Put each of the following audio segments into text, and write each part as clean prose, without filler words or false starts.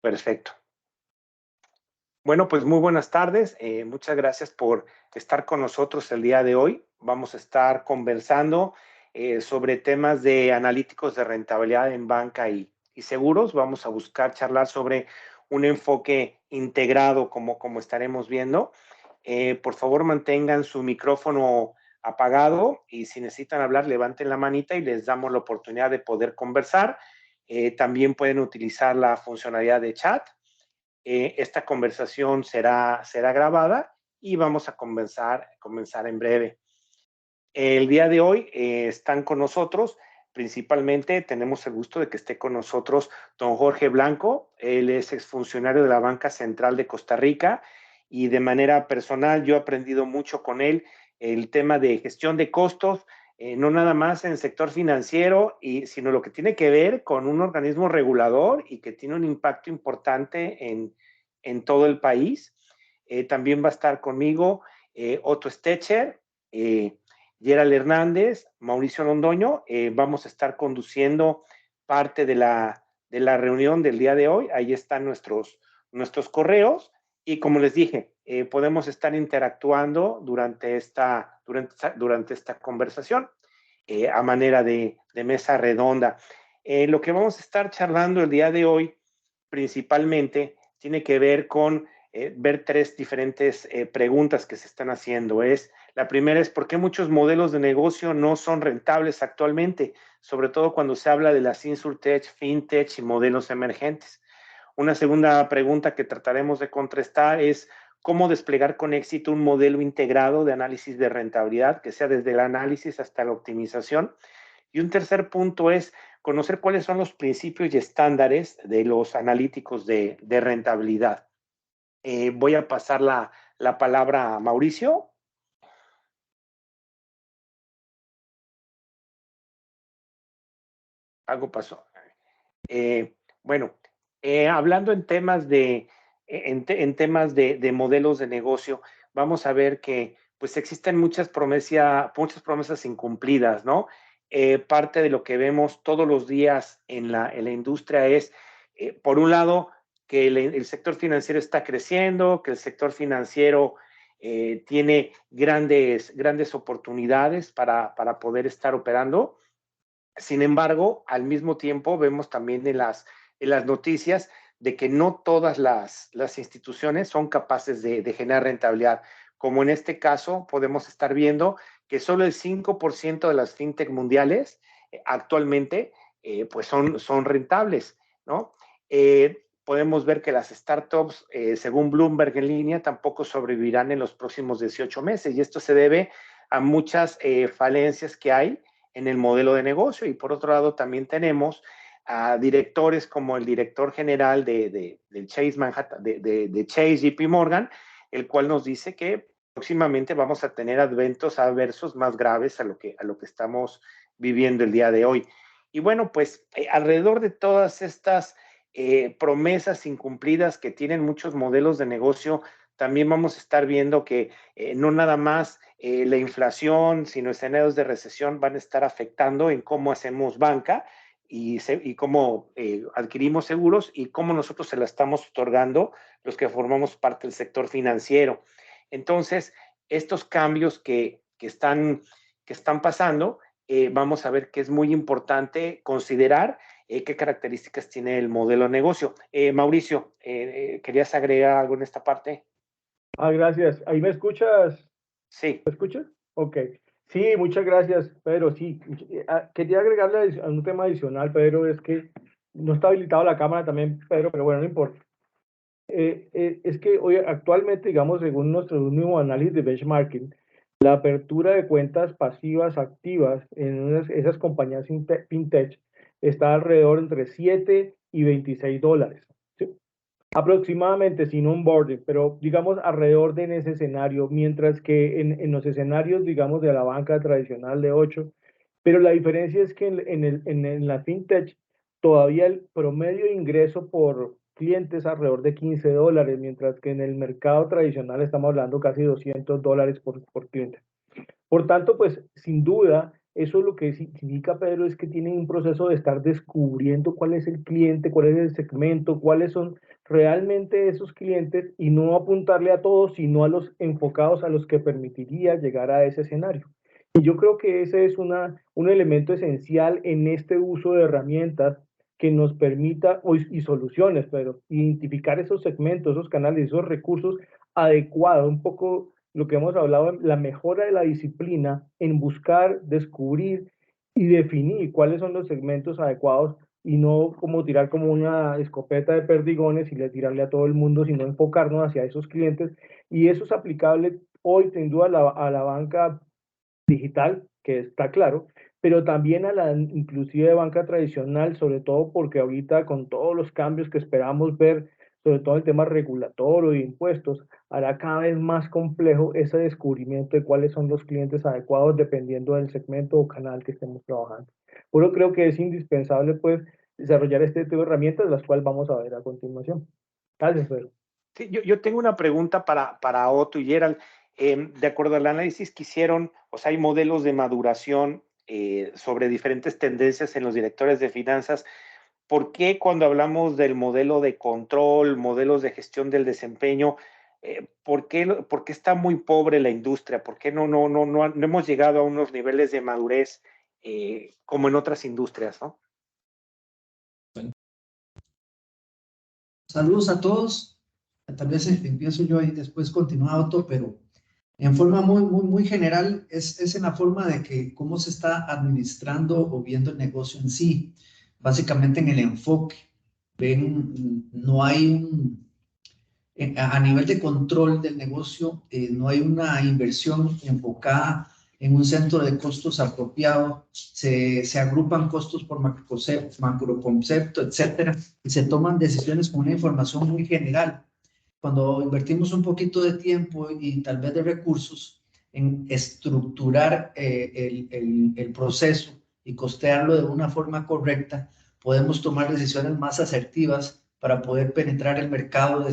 Perfecto. Bueno, pues muy buenas tardes. Muchas gracias por estar con nosotros el día de hoy. Vamos a estar conversando sobre temas de analíticos de rentabilidad en banca y seguros. Vamos a buscar charlar sobre un enfoque integrado, como estaremos viendo. Por favor, mantengan su micrófono apagado y si necesitan hablar, levanten la manita y les damos la oportunidad de poder conversar. También pueden utilizar la funcionalidad de chat. Esta conversación será grabada y vamos a comenzar en breve. El día de hoy están con nosotros, principalmente tenemos el gusto de que esté con nosotros don Jorge Blanco. Él es exfuncionario de la Banca Central de Costa Rica y de manera personal yo he aprendido mucho con él el tema de gestión de costos, no nada más en el sector financiero, sino lo que tiene que ver con un organismo regulador y que tiene un impacto importante en todo el país. También va a estar conmigo Otto Stecher, Gerald Hernández, Mauricio Londoño. Vamos a estar conduciendo parte de la reunión del día de hoy. Ahí están nuestros correos y como les dije, podemos estar interactuando durante esta conversación a manera de mesa redonda. Lo que vamos a estar charlando el día de hoy principalmente tiene que ver con ver tres diferentes preguntas que se están haciendo. La primera es ¿por qué muchos modelos de negocio no son rentables actualmente? Sobre todo cuando se habla de las insurtech, fintech y modelos emergentes. Una segunda pregunta que trataremos de contrastar es cómo desplegar con éxito un modelo integrado de análisis de rentabilidad, que sea desde el análisis hasta la optimización. Y un tercer punto es conocer cuáles son los principios y estándares de los analíticos de rentabilidad. Voy a pasar la palabra a Mauricio. Algo pasó. Bueno, hablando en temas de modelos de negocio, vamos a ver que pues existen muchas promesas incumplidas, ¿no? Parte de lo que vemos todos los días en la industria es, por un lado, que el sector financiero está creciendo, que el sector financiero tiene grandes oportunidades para poder estar operando. Sin embargo, al mismo tiempo vemos también en las noticias de que no todas las instituciones son capaces de generar rentabilidad. Como en este caso, podemos estar viendo que solo el 5% de las fintech mundiales actualmente pues son rentables, ¿no? Podemos ver que las startups, según Bloomberg en línea, tampoco sobrevivirán en los próximos 18 meses y esto se debe a muchas falencias que hay en el modelo de negocio. Y por otro lado, también tenemos a directores como el director general de Chase Manhattan, de Chase JP Morgan, el cual nos dice que próximamente vamos a tener eventos adversos más graves a lo que estamos viviendo el día de hoy. Y bueno, pues alrededor de todas estas promesas incumplidas que tienen muchos modelos de negocio, también vamos a estar viendo que no nada más la inflación, sino escenarios de recesión van a estar afectando en cómo hacemos banca y cómo adquirimos seguros y cómo nosotros se la estamos otorgando los que formamos parte del sector financiero. Entonces, estos cambios que están pasando, vamos a ver que es muy importante considerar qué características tiene el modelo de negocio. Mauricio, ¿querías agregar algo en esta parte? Gracias. ¿Ahí me escuchas? Sí. ¿Me escuchas? Ok. Sí, muchas gracias, Pedro. Sí, quería agregarle a un tema adicional, Pedro, es que no está habilitado la cámara también, Pedro, pero bueno, no importa. Es que hoy actualmente, digamos, según nuestro último análisis de benchmarking, la apertura de cuentas pasivas activas en esas compañías fintech está alrededor entre 7 y $26. ¿Sí? Aproximadamente sin onboarding, pero digamos alrededor de en ese escenario, mientras que en los escenarios, digamos, de la banca tradicional de 8, pero la diferencia es que en la fintech todavía el promedio de ingreso clientes alrededor de $15, mientras que en el mercado tradicional estamos hablando casi $200 por cliente. Por tanto, pues sin duda, eso lo que significa, Pedro, es que tienen un proceso de estar descubriendo cuál es el cliente, cuál es el segmento, cuáles son realmente esos clientes y no apuntarle a todos, sino a los enfocados a los que permitiría llegar a ese escenario. Y yo creo que ese es un elemento esencial en este uso de herramientas que nos permita, y soluciones, pero identificar esos segmentos, esos canales, esos recursos adecuados, un poco lo que hemos hablado, la mejora de la disciplina en buscar, descubrir y definir cuáles son los segmentos adecuados y no como tirar como una escopeta de perdigones y tirarle a todo el mundo, sino enfocarnos hacia esos clientes. Y eso es aplicable hoy, sin duda, a la banca digital, que está claro, pero también a la inclusive banca tradicional, sobre todo porque ahorita con todos los cambios que esperamos ver, sobre todo el tema regulatorio y impuestos, hará cada vez más complejo ese descubrimiento de cuáles son los clientes adecuados dependiendo del segmento o canal que estemos trabajando. Por eso creo que es indispensable pues desarrollar este tipo de herramientas, las cuales vamos a ver a continuación. Gracias, Pedro. Sí, yo tengo una pregunta para Otto y Gerald. De acuerdo al análisis que hicieron, o sea, hay modelos de maduración sobre diferentes tendencias en los directores de finanzas. ¿Por qué cuando hablamos del modelo de control, modelos de gestión del desempeño, por qué está muy pobre la industria? ¿Por qué no hemos llegado a unos niveles de madurez como en otras industrias, ¿no? Saludos a todos. Tal vez empiezo yo y después continúa Otto, pero en forma muy general es en la forma de que cómo se está administrando o viendo el negocio en sí, básicamente en el enfoque. Ven, no hay a nivel de control del negocio, no hay una inversión enfocada en un centro de costos apropiado, se agrupan costos por macroconcepto, etcétera, y se toman decisiones con una información muy general. Cuando invertimos un poquito de tiempo y tal vez de recursos en estructurar el proceso y costearlo de una forma correcta, podemos tomar decisiones más asertivas para poder penetrar el mercado de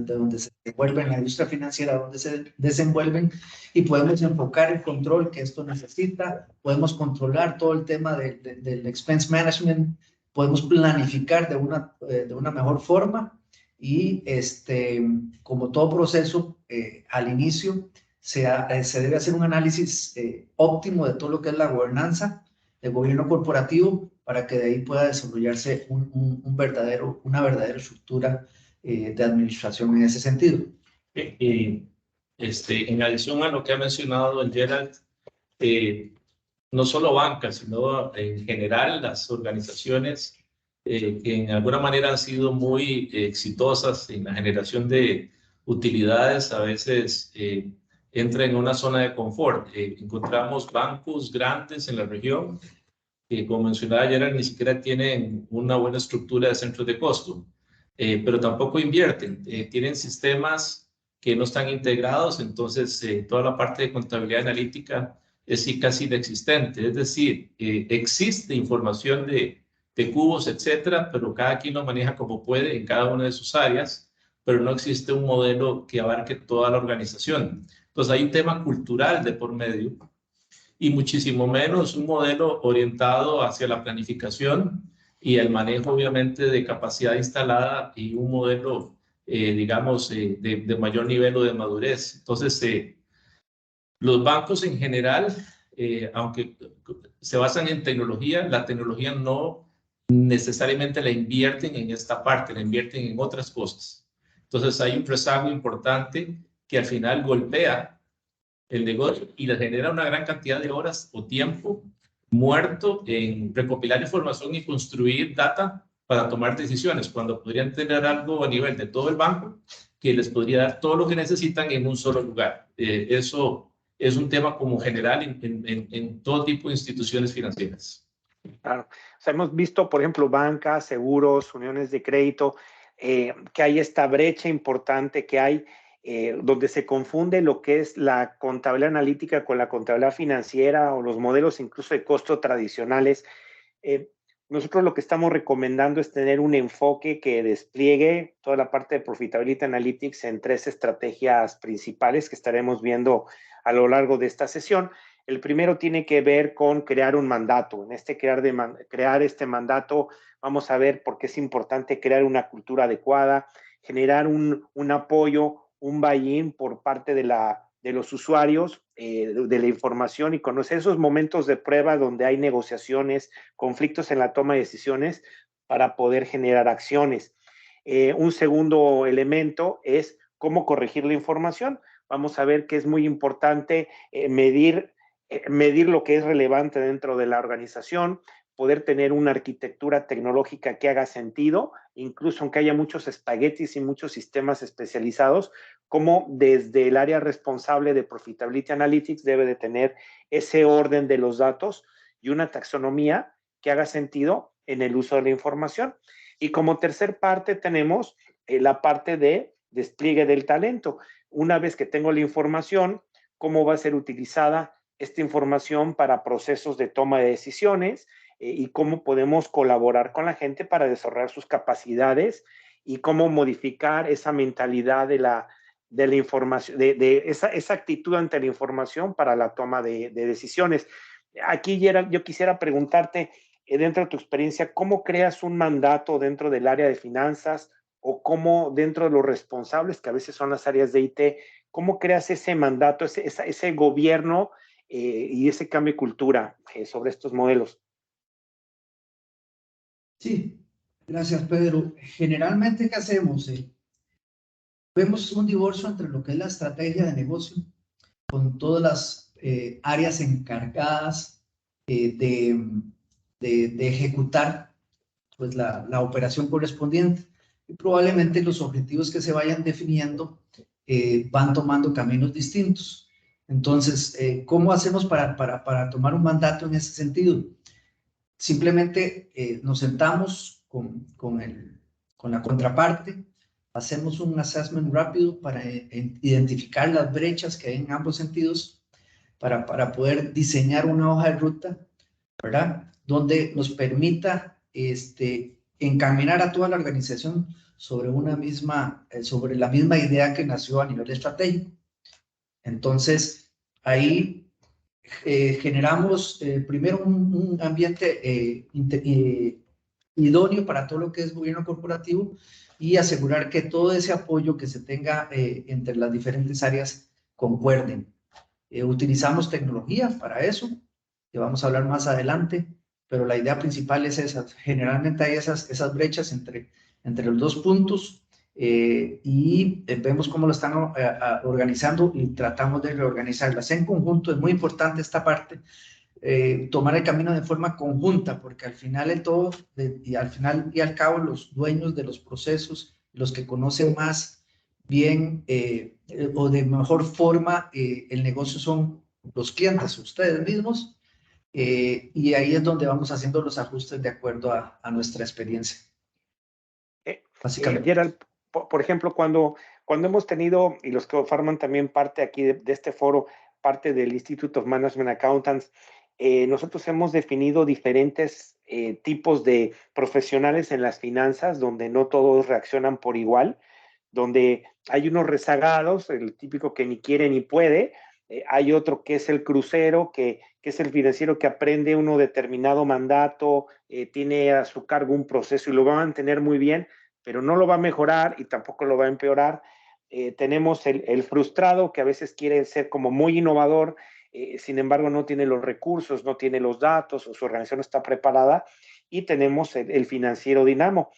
donde se desenvuelven, la industria financiera donde se desenvuelven, y podemos enfocar el control que esto necesita, podemos controlar todo el tema del expense management, podemos planificar de una mejor forma y como todo proceso, al inicio se debe hacer un análisis óptimo de todo lo que es la gobernanza del gobierno corporativo para que de ahí pueda desarrollarse una verdadera estructura de administración en ese sentido. En adición a lo que ha mencionado el Gerald, no solo bancas, sino en general las organizaciones que en alguna manera han sido muy exitosas en la generación de utilidades, a veces entran en una zona de confort. Encontramos bancos grandes en la región que, como mencionaba ayer, ni siquiera tienen una buena estructura de centros de costo, pero tampoco invierten. Tienen sistemas que no están integrados, entonces toda la parte de contabilidad analítica es casi inexistente. Es decir, existe información de cubos, etcétera, pero cada quien lo maneja como puede en cada una de sus áreas, pero no existe un modelo que abarque toda la organización. Entonces hay un tema cultural de por medio y muchísimo menos un modelo orientado hacia la planificación y el manejo, obviamente, de capacidad instalada y un modelo, digamos, de mayor nivel o de madurez. Entonces, los bancos en general, aunque se basan en tecnología, la tecnología no necesariamente la invierten en esta parte, la invierten en otras cosas. Entonces, hay un rezago importante que al final golpea el negocio y le genera una gran cantidad de horas o tiempo muerto en recopilar información y construir data para tomar decisiones, cuando podrían tener algo a nivel de todo el banco que les podría dar todo lo que necesitan en un solo lugar. Eso es un tema como general en todo tipo de instituciones financieras. Claro. O sea, hemos visto, por ejemplo, bancas, seguros, uniones de crédito, que hay esta brecha importante que hay donde se confunde lo que es la contabilidad analítica con la contabilidad financiera o los modelos incluso de costo tradicionales. nosotros lo que estamos recomendando es tener un enfoque que despliegue toda la parte de Profitability Analytics en 3 estrategias principales que estaremos viendo a lo largo de esta sesión. El primero tiene que ver con crear un mandato. En este crear este mandato, vamos a ver por qué es importante crear una cultura adecuada, generar un apoyo, un buy-in por parte de los usuarios, de la información, y conocer esos momentos de prueba donde hay negociaciones, conflictos en la toma de decisiones para poder generar acciones. Un segundo elemento es cómo corregir la información. Vamos a ver que es muy importante medir lo que es relevante dentro de la organización, poder tener una arquitectura tecnológica que haga sentido, incluso aunque haya muchos espaguetis y muchos sistemas especializados, como desde el área responsable de Profitability Analytics debe de tener ese orden de los datos y una taxonomía que haga sentido en el uso de la información. Y como tercer parte tenemos la parte de despliegue del talento. Una vez que tengo la información, cómo va a ser utilizada esta información para procesos de toma de decisiones, y cómo podemos colaborar con la gente para desarrollar sus capacidades y cómo modificar esa mentalidad de la información, de esa actitud ante la información para la toma de decisiones. Aquí, Gerald, yo quisiera preguntarte, dentro de tu experiencia, ¿cómo creas un mandato dentro del área de finanzas o cómo dentro de los responsables, que a veces son las áreas de IT, cómo creas ese mandato, ese gobierno y ese cambio de cultura sobre estos modelos? Sí, gracias, Pedro. Generalmente, ¿qué hacemos? Vemos un divorcio entre lo que es la estrategia de negocio con todas las áreas encargadas de ejecutar pues, la operación correspondiente. Y probablemente los objetivos que se vayan definiendo van tomando caminos distintos. Entonces, ¿cómo hacemos para tomar un mandato en ese sentido? Simplemente nos sentamos con la contraparte, hacemos un assessment rápido para identificar las brechas que hay en ambos sentidos, para poder diseñar una hoja de ruta, ¿verdad? Donde nos permita encaminar a toda la organización sobre sobre la misma idea que nació a nivel estratégico. Entonces, ahí generamos primero un ambiente idóneo para todo lo que es gobierno corporativo y asegurar que todo ese apoyo que se tenga entre las diferentes áreas concuerden. Utilizamos tecnología para eso, que vamos a hablar más adelante, pero la idea principal es esa. Generalmente hay esas brechas entre los dos puntos y vemos cómo lo están organizando y tratamos de reorganizarlas en conjunto. Es muy importante esta parte, tomar el camino de forma conjunta, porque al final al final y al cabo los dueños de los procesos, los que conocen más bien o de mejor forma el negocio son los clientes, ustedes mismos, y ahí es donde vamos haciendo los ajustes de acuerdo a nuestra experiencia. Básicamente. Gerald, por ejemplo, cuando hemos tenido, y los que forman también parte aquí de este foro, parte del Institute of Management Accountants, nosotros hemos definido diferentes tipos de profesionales en las finanzas, donde no todos reaccionan por igual, donde hay unos rezagados, el típico que ni quiere ni puede, hay otro que es el crucero, que es el financiero que aprende uno determinado mandato, tiene a su cargo un proceso y lo va a mantener muy bien, pero no lo va a mejorar y tampoco lo va a empeorar. Tenemos el frustrado, que a veces quiere ser como muy innovador, sin embargo no tiene los recursos, no tiene los datos o su organización no está preparada. Y tenemos el financiero dinamo.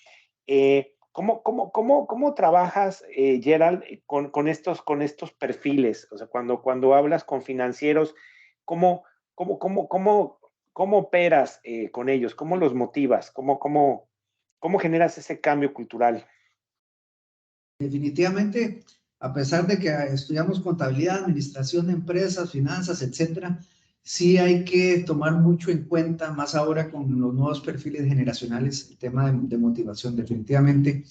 ¿Cómo trabajas, Gerald, con estos perfiles? O sea, cuando hablas con financieros, ¿cómo operas con ellos? ¿Cómo los motivas? ¿Cómo generas ese cambio cultural? Definitivamente, a pesar de que estudiamos contabilidad, administración de empresas, finanzas, etcétera, sí hay que tomar mucho en cuenta, más ahora con los nuevos perfiles generacionales, el tema de motivación. Definitivamente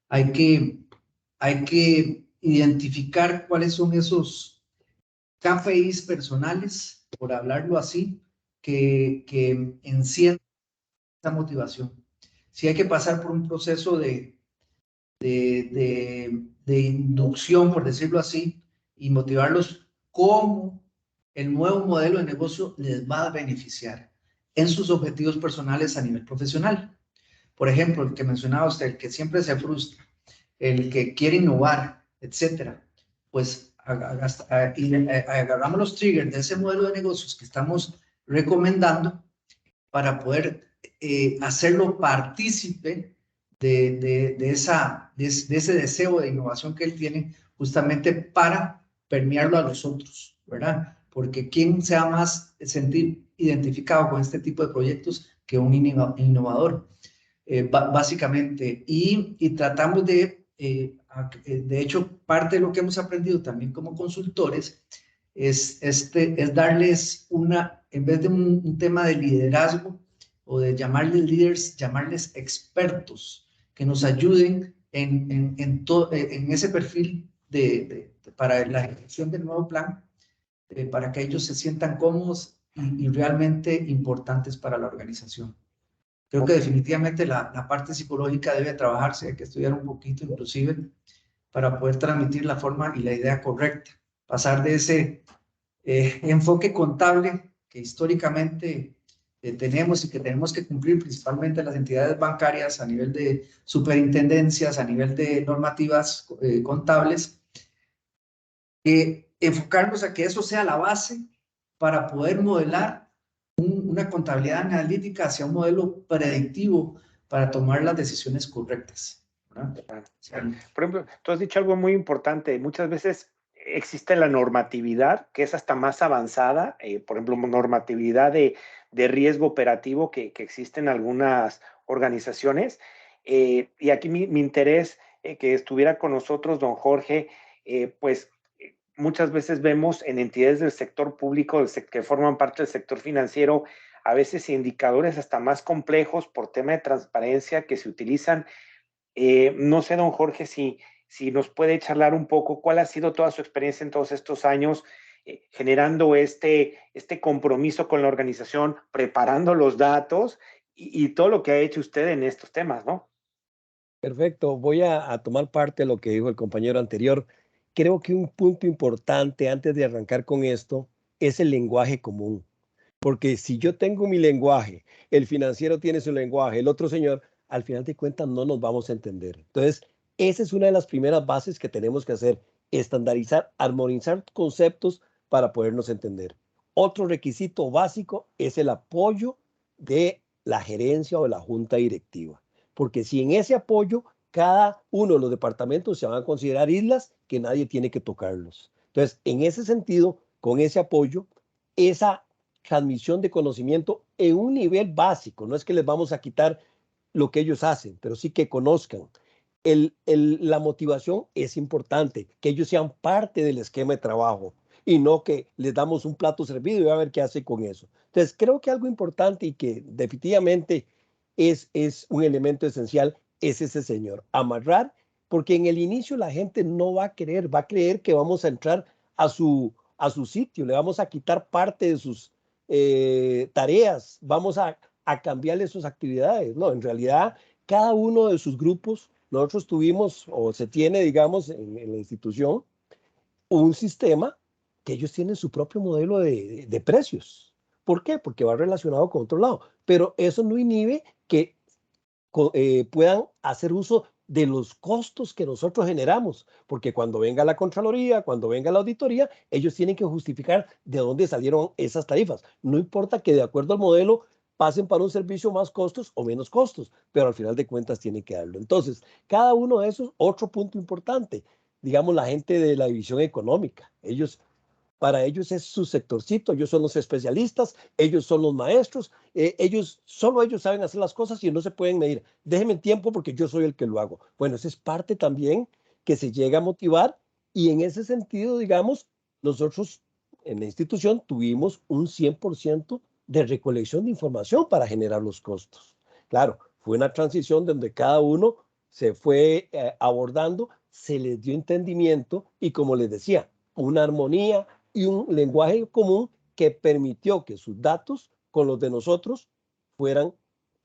hay que identificar cuáles son esos KPIs personales, por hablarlo así, que encienden esa motivación. Sí hay que pasar por un proceso de inducción, por decirlo así, y motivarlos cómo el nuevo modelo de negocio les va a beneficiar en sus objetivos personales a nivel profesional. Por ejemplo, el que mencionaba usted, el que siempre se frustra, el que quiere innovar, etcétera, pues agarramos los triggers de ese modelo de negocios que estamos recomendando para poder hacerlo partícipe de ese deseo de innovación que él tiene, justamente para permearlo a los otros, ¿verdad? Porque ¿quién se va más sentir identificado con este tipo de proyectos que un innovador? Básicamente, y tratamos de hecho, parte de lo que hemos aprendido también como consultores es darles en vez de un tema de liderazgo o de llamarles líderes, llamarles expertos que nos ayuden en ese perfil para la ejecución del nuevo plan, para que ellos se sientan cómodos y realmente importantes para la organización. Creo que definitivamente la parte psicológica debe trabajarse, hay que estudiar un poquito inclusive para poder transmitir la forma y la idea correcta. Pasar de ese enfoque contable que históricamente tenemos y que tenemos que cumplir principalmente las entidades bancarias a nivel de superintendencias, a nivel de normativas contables, enfocarnos a que eso sea la base para poder modelar una contabilidad analítica hacia un modelo predictivo para tomar las decisiones correctas, ¿verdad? Por ejemplo, tú has dicho algo muy importante. Muchas veces existe la normatividad, que es hasta más avanzada, por ejemplo, normatividad de riesgo operativo que existe en algunas organizaciones. Y aquí mi interés que estuviera con nosotros, don Jorge, pues muchas veces vemos en entidades del sector público que forman parte del sector financiero, a veces indicadores hasta más complejos por tema de transparencia que se utilizan. No sé, don Jorge, si nos puede charlar un poco cuál ha sido toda su experiencia en todos estos años generando este compromiso con la organización, preparando los datos y todo lo que ha hecho usted en estos temas, ¿no? Perfecto, voy a tomar parte de lo que dijo el compañero anterior. Creo que un punto importante antes de arrancar con esto es el lenguaje común. Porque si yo tengo mi lenguaje, el financiero tiene su lenguaje, el otro señor, al final de cuentas no nos vamos a entender. Entonces, esa es una de las primeras bases que tenemos que hacer, estandarizar, armonizar conceptos para podernos entender. Otro requisito básico es el apoyo de la gerencia o de la junta directiva. Porque si en ese apoyo cada uno de los departamentos se van a considerar islas que nadie tiene que tocarlos. Entonces, en ese sentido, con ese apoyo, esa transmisión de conocimiento en un nivel básico, no es que les vamos a quitar lo que ellos hacen, pero sí que conozcan. La motivación es importante, que ellos sean parte del esquema de trabajo y no que les damos un plato servido y a ver qué hace con eso. Entonces, creo que algo importante y que definitivamente es un elemento esencial es ese señor, amarrar, porque en el inicio la gente no va a querer, va a creer que vamos a entrar a su sitio, le vamos a quitar parte de sus tareas, vamos a cambiarle sus actividades. No, en realidad, cada uno de sus grupos, nosotros tuvimos o se tiene, digamos, en la institución, un sistema que ellos tienen su propio modelo de precios. ¿Por qué? Porque va relacionado con otro lado. Pero eso no inhibe que puedan hacer uso de los costos que nosotros generamos, porque cuando venga la Contraloría, cuando venga la auditoría, ellos tienen que justificar de dónde salieron esas tarifas. No importa que de acuerdo al modelo pasen para un servicio más costos o menos costos, pero al final de cuentas tienen que darlo. Entonces, cada uno de esos, otro punto importante, digamos la gente de la división económica, para ellos es su sectorcito, ellos son los especialistas, ellos son los maestros, solo ellos saben hacer las cosas y no se pueden medir. Déjenme tiempo porque yo soy el que lo hago. Bueno, esa es parte también que se llega a motivar y en ese sentido, digamos, nosotros en la institución tuvimos un 100% de recolección de información para generar los costos. Claro, fue una transición donde cada uno se fue abordando, se les dio entendimiento y como les decía, una armonía y un lenguaje común que permitió que sus datos con los de nosotros fueran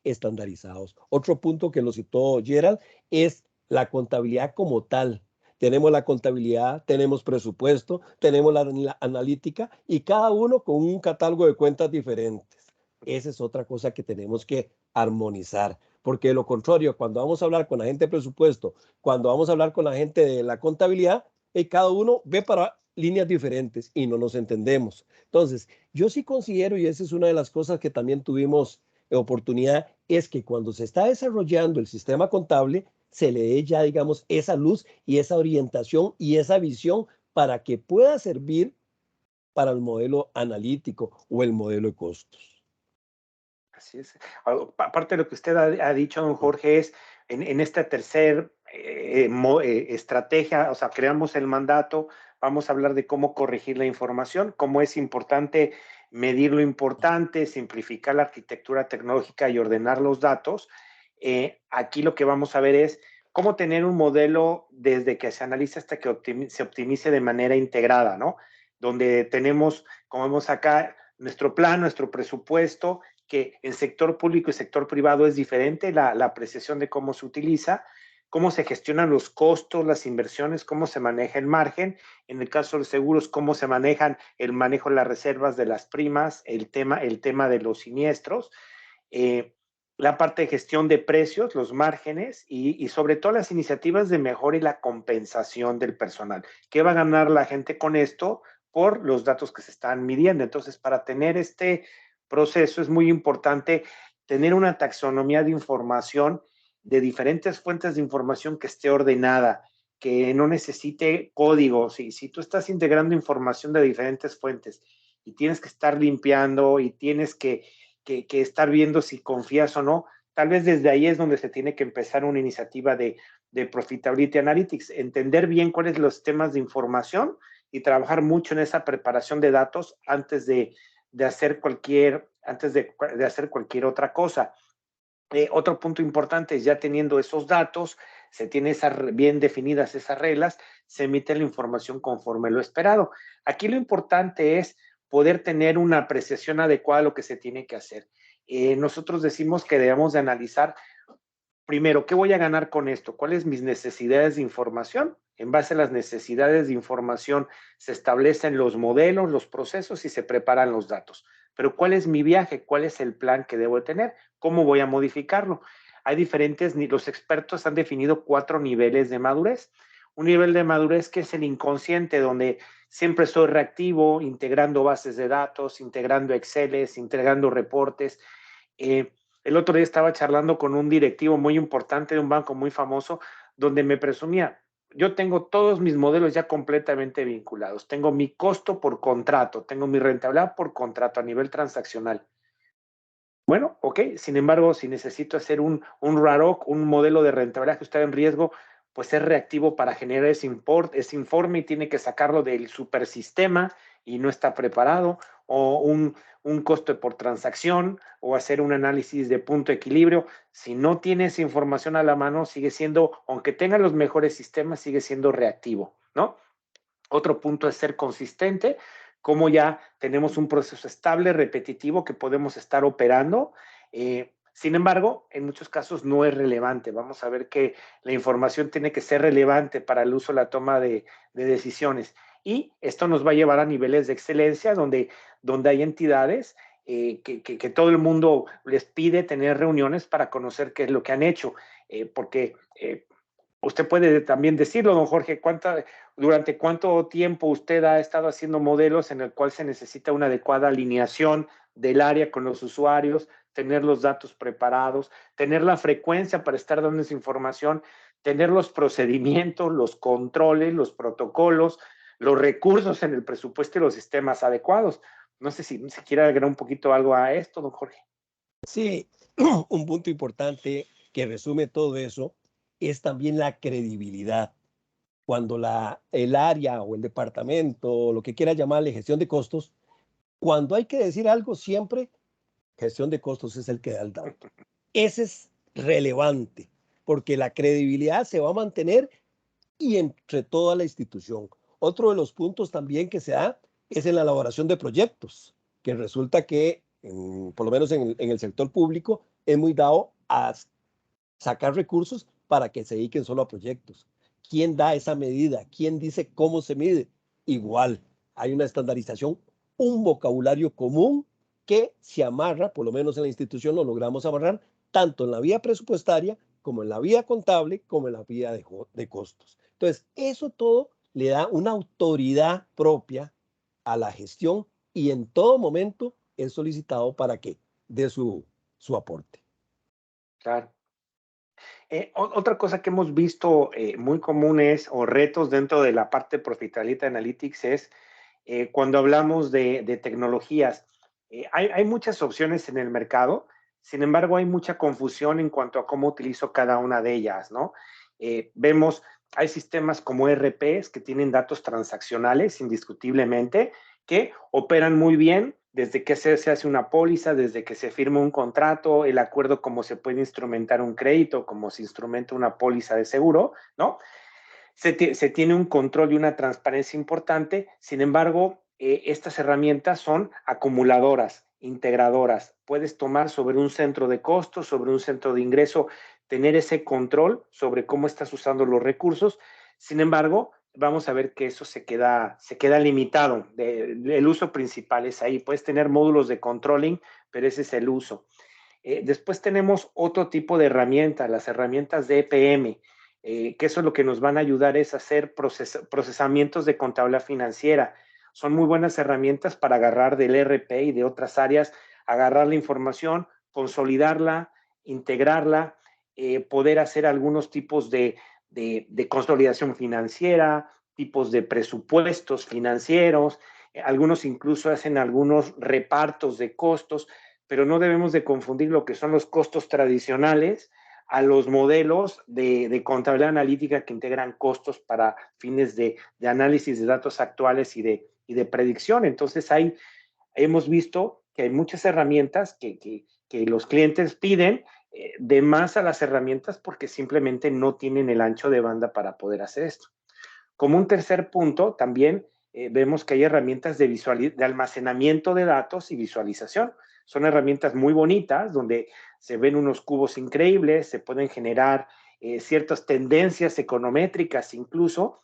estandarizados. Otro punto que lo citó Gerald es la contabilidad como tal. Tenemos la contabilidad, tenemos presupuesto, tenemos la analítica y cada uno con un catálogo de cuentas diferentes. Esa es otra cosa que tenemos que armonizar, porque de lo contrario, cuando vamos a hablar con la gente de presupuesto, cuando vamos a hablar con la gente de la contabilidad, cada uno ve para líneas diferentes y no nos entendemos. Entonces, yo sí considero, y esa es una de las cosas que también tuvimos oportunidad, es que cuando se está desarrollando el sistema contable, se le dé ya, digamos, esa luz y esa orientación y esa visión para que pueda servir para el modelo analítico o el modelo de costos. Así es. Aparte de lo que usted ha dicho, don Jorge, es en esta tercera estrategia, o sea, creamos el mandato, vamos a hablar de cómo corregir la información, cómo es importante medir lo importante, simplificar la arquitectura tecnológica y ordenar los datos. Aquí lo que vamos a ver es cómo tener un modelo desde que se analiza hasta que se optimice de manera integrada, ¿no? Donde tenemos, como vemos acá, nuestro plan, nuestro presupuesto, que en sector público y sector privado es diferente la apreciación de cómo se utiliza, cómo se gestionan los costos, las inversiones, cómo se maneja el margen, en el caso de los seguros, cómo se manejan el manejo de las reservas de las primas, el tema de los siniestros, la parte de gestión de precios, los márgenes y sobre todo las iniciativas de mejora y la compensación del personal. ¿Qué va a ganar la gente con esto? Por los datos que se están midiendo. Entonces, para tener este proceso es muy importante tener una taxonomía de información de diferentes fuentes de información que esté ordenada, que no necesite código. Si tú estás integrando información de diferentes fuentes y tienes que estar limpiando y tienes que estar viendo si confías o no, tal vez desde ahí es donde se tiene que empezar una iniciativa de Profitability Analytics, entender bien cuáles son los temas de información y trabajar mucho en esa preparación de datos antes de hacer cualquier otra cosa. Otro punto importante es ya teniendo esos datos, se tienen bien definidas esas reglas, se emite la información conforme lo esperado. Aquí lo importante es poder tener una apreciación adecuada de lo que se tiene que hacer. Nosotros decimos que debemos de analizar primero, ¿qué voy a ganar con esto? ¿Cuáles mis necesidades de información? En base a las necesidades de información se establecen los modelos, los procesos y se preparan los datos. Pero ¿cuál es mi viaje? ¿Cuál es el plan que debo tener? ¿Cómo voy a modificarlo? Hay diferentes, los expertos han definido 4 niveles de madurez. Un nivel de madurez que es el inconsciente, donde siempre soy reactivo, integrando bases de datos, integrando Exceles, integrando reportes. El otro día estaba charlando con un directivo muy importante de un banco muy famoso, donde me presumía, yo tengo todos mis modelos ya completamente vinculados, tengo mi costo por contrato, tengo mi rentabilidad por contrato a nivel transaccional. Bueno, ok, sin embargo, si necesito hacer un RAROC, un modelo de rentabilidad que está en riesgo, pues es reactivo para generar ese informe y tiene que sacarlo del supersistema y no está preparado, o un costo por transacción, o hacer un análisis de punto de equilibrio. Si no tiene esa información a la mano, sigue siendo, aunque tenga los mejores sistemas, sigue siendo reactivo, ¿no? Otro punto es ser consistente, como ya tenemos un proceso estable, repetitivo, que podemos estar operando. Sin embargo, en muchos casos no es relevante. Vamos a ver que la información tiene que ser relevante para el uso, la toma de decisiones. Y esto nos va a llevar a niveles de excelencia donde hay entidades que todo el mundo les pide tener reuniones para conocer qué es lo que han hecho, porque usted puede también decirlo, don Jorge, durante cuánto tiempo usted ha estado haciendo modelos en el cual se necesita una adecuada alineación del área con los usuarios, tener los datos preparados, tener la frecuencia para estar dando esa información, tener los procedimientos, los controles, los protocolos, los recursos en el presupuesto y los sistemas adecuados. No sé si quiere agregar un poquito algo a esto, don Jorge. Sí, un punto importante que resume todo eso es también la credibilidad. Cuando el área o el departamento, lo que quiera llamarle gestión de costos, cuando hay que decir algo, siempre gestión de costos es el que da el dato. Ese es relevante, porque la credibilidad se va a mantener y entre toda la institución. Otro de los puntos también que se da es en la elaboración de proyectos, que resulta que, por lo menos en el sector público, es muy dado a sacar recursos para que se dediquen solo a proyectos. ¿Quién da esa medida? ¿Quién dice cómo se mide? Igual, hay una estandarización, un vocabulario común que se amarra, por lo menos en la institución lo logramos amarrar, tanto en la vía presupuestaria como en la vía contable, como en la vía de costos. Entonces, eso todo le da una autoridad propia a la gestión y en todo momento es solicitado para que dé su aporte. Claro. Otra cosa que hemos visto muy comunes o retos dentro de la parte de Profitability Analytics es cuando hablamos de tecnologías. Hay muchas opciones en el mercado, sin embargo hay mucha confusión en cuanto a cómo utilizo cada una de ellas, ¿no? Vemos, hay sistemas como ERPs que tienen datos transaccionales indiscutiblemente, que operan muy bien desde que se hace una póliza, desde que se firma un contrato, el acuerdo cómo se puede instrumentar un crédito, cómo se instrumenta una póliza de seguro, ¿no? Se tiene un control y una transparencia importante, sin embargo, estas herramientas son acumuladoras, integradoras. Puedes tomar sobre un centro de costos, sobre un centro de ingreso, tener ese control sobre cómo estás usando los recursos. Sin embargo, vamos a ver que eso se queda limitado. El uso principal es ahí. Puedes tener módulos de controlling, pero ese es el uso. Después tenemos otro tipo de herramientas, las herramientas de EPM, que eso lo que nos van a ayudar es hacer procesamientos de contabilidad financiera. Son muy buenas herramientas para agarrar del ERP y de otras áreas, agarrar la información, consolidarla, integrarla, poder hacer algunos tipos de consolidación financiera, tipos de presupuestos financieros, algunos incluso hacen algunos repartos de costos, pero no debemos de confundir lo que son los costos tradicionales a los modelos de contabilidad analítica que integran costos para fines de análisis de datos actuales y de predicción. Entonces, hemos visto que hay muchas herramientas que los clientes piden de más a las herramientas porque simplemente no tienen el ancho de banda para poder hacer esto. Como un tercer punto, también vemos que hay herramientas de almacenamiento de datos y visualización. Son herramientas muy bonitas donde se ven unos cubos increíbles, se pueden generar ciertas tendencias econométricas incluso,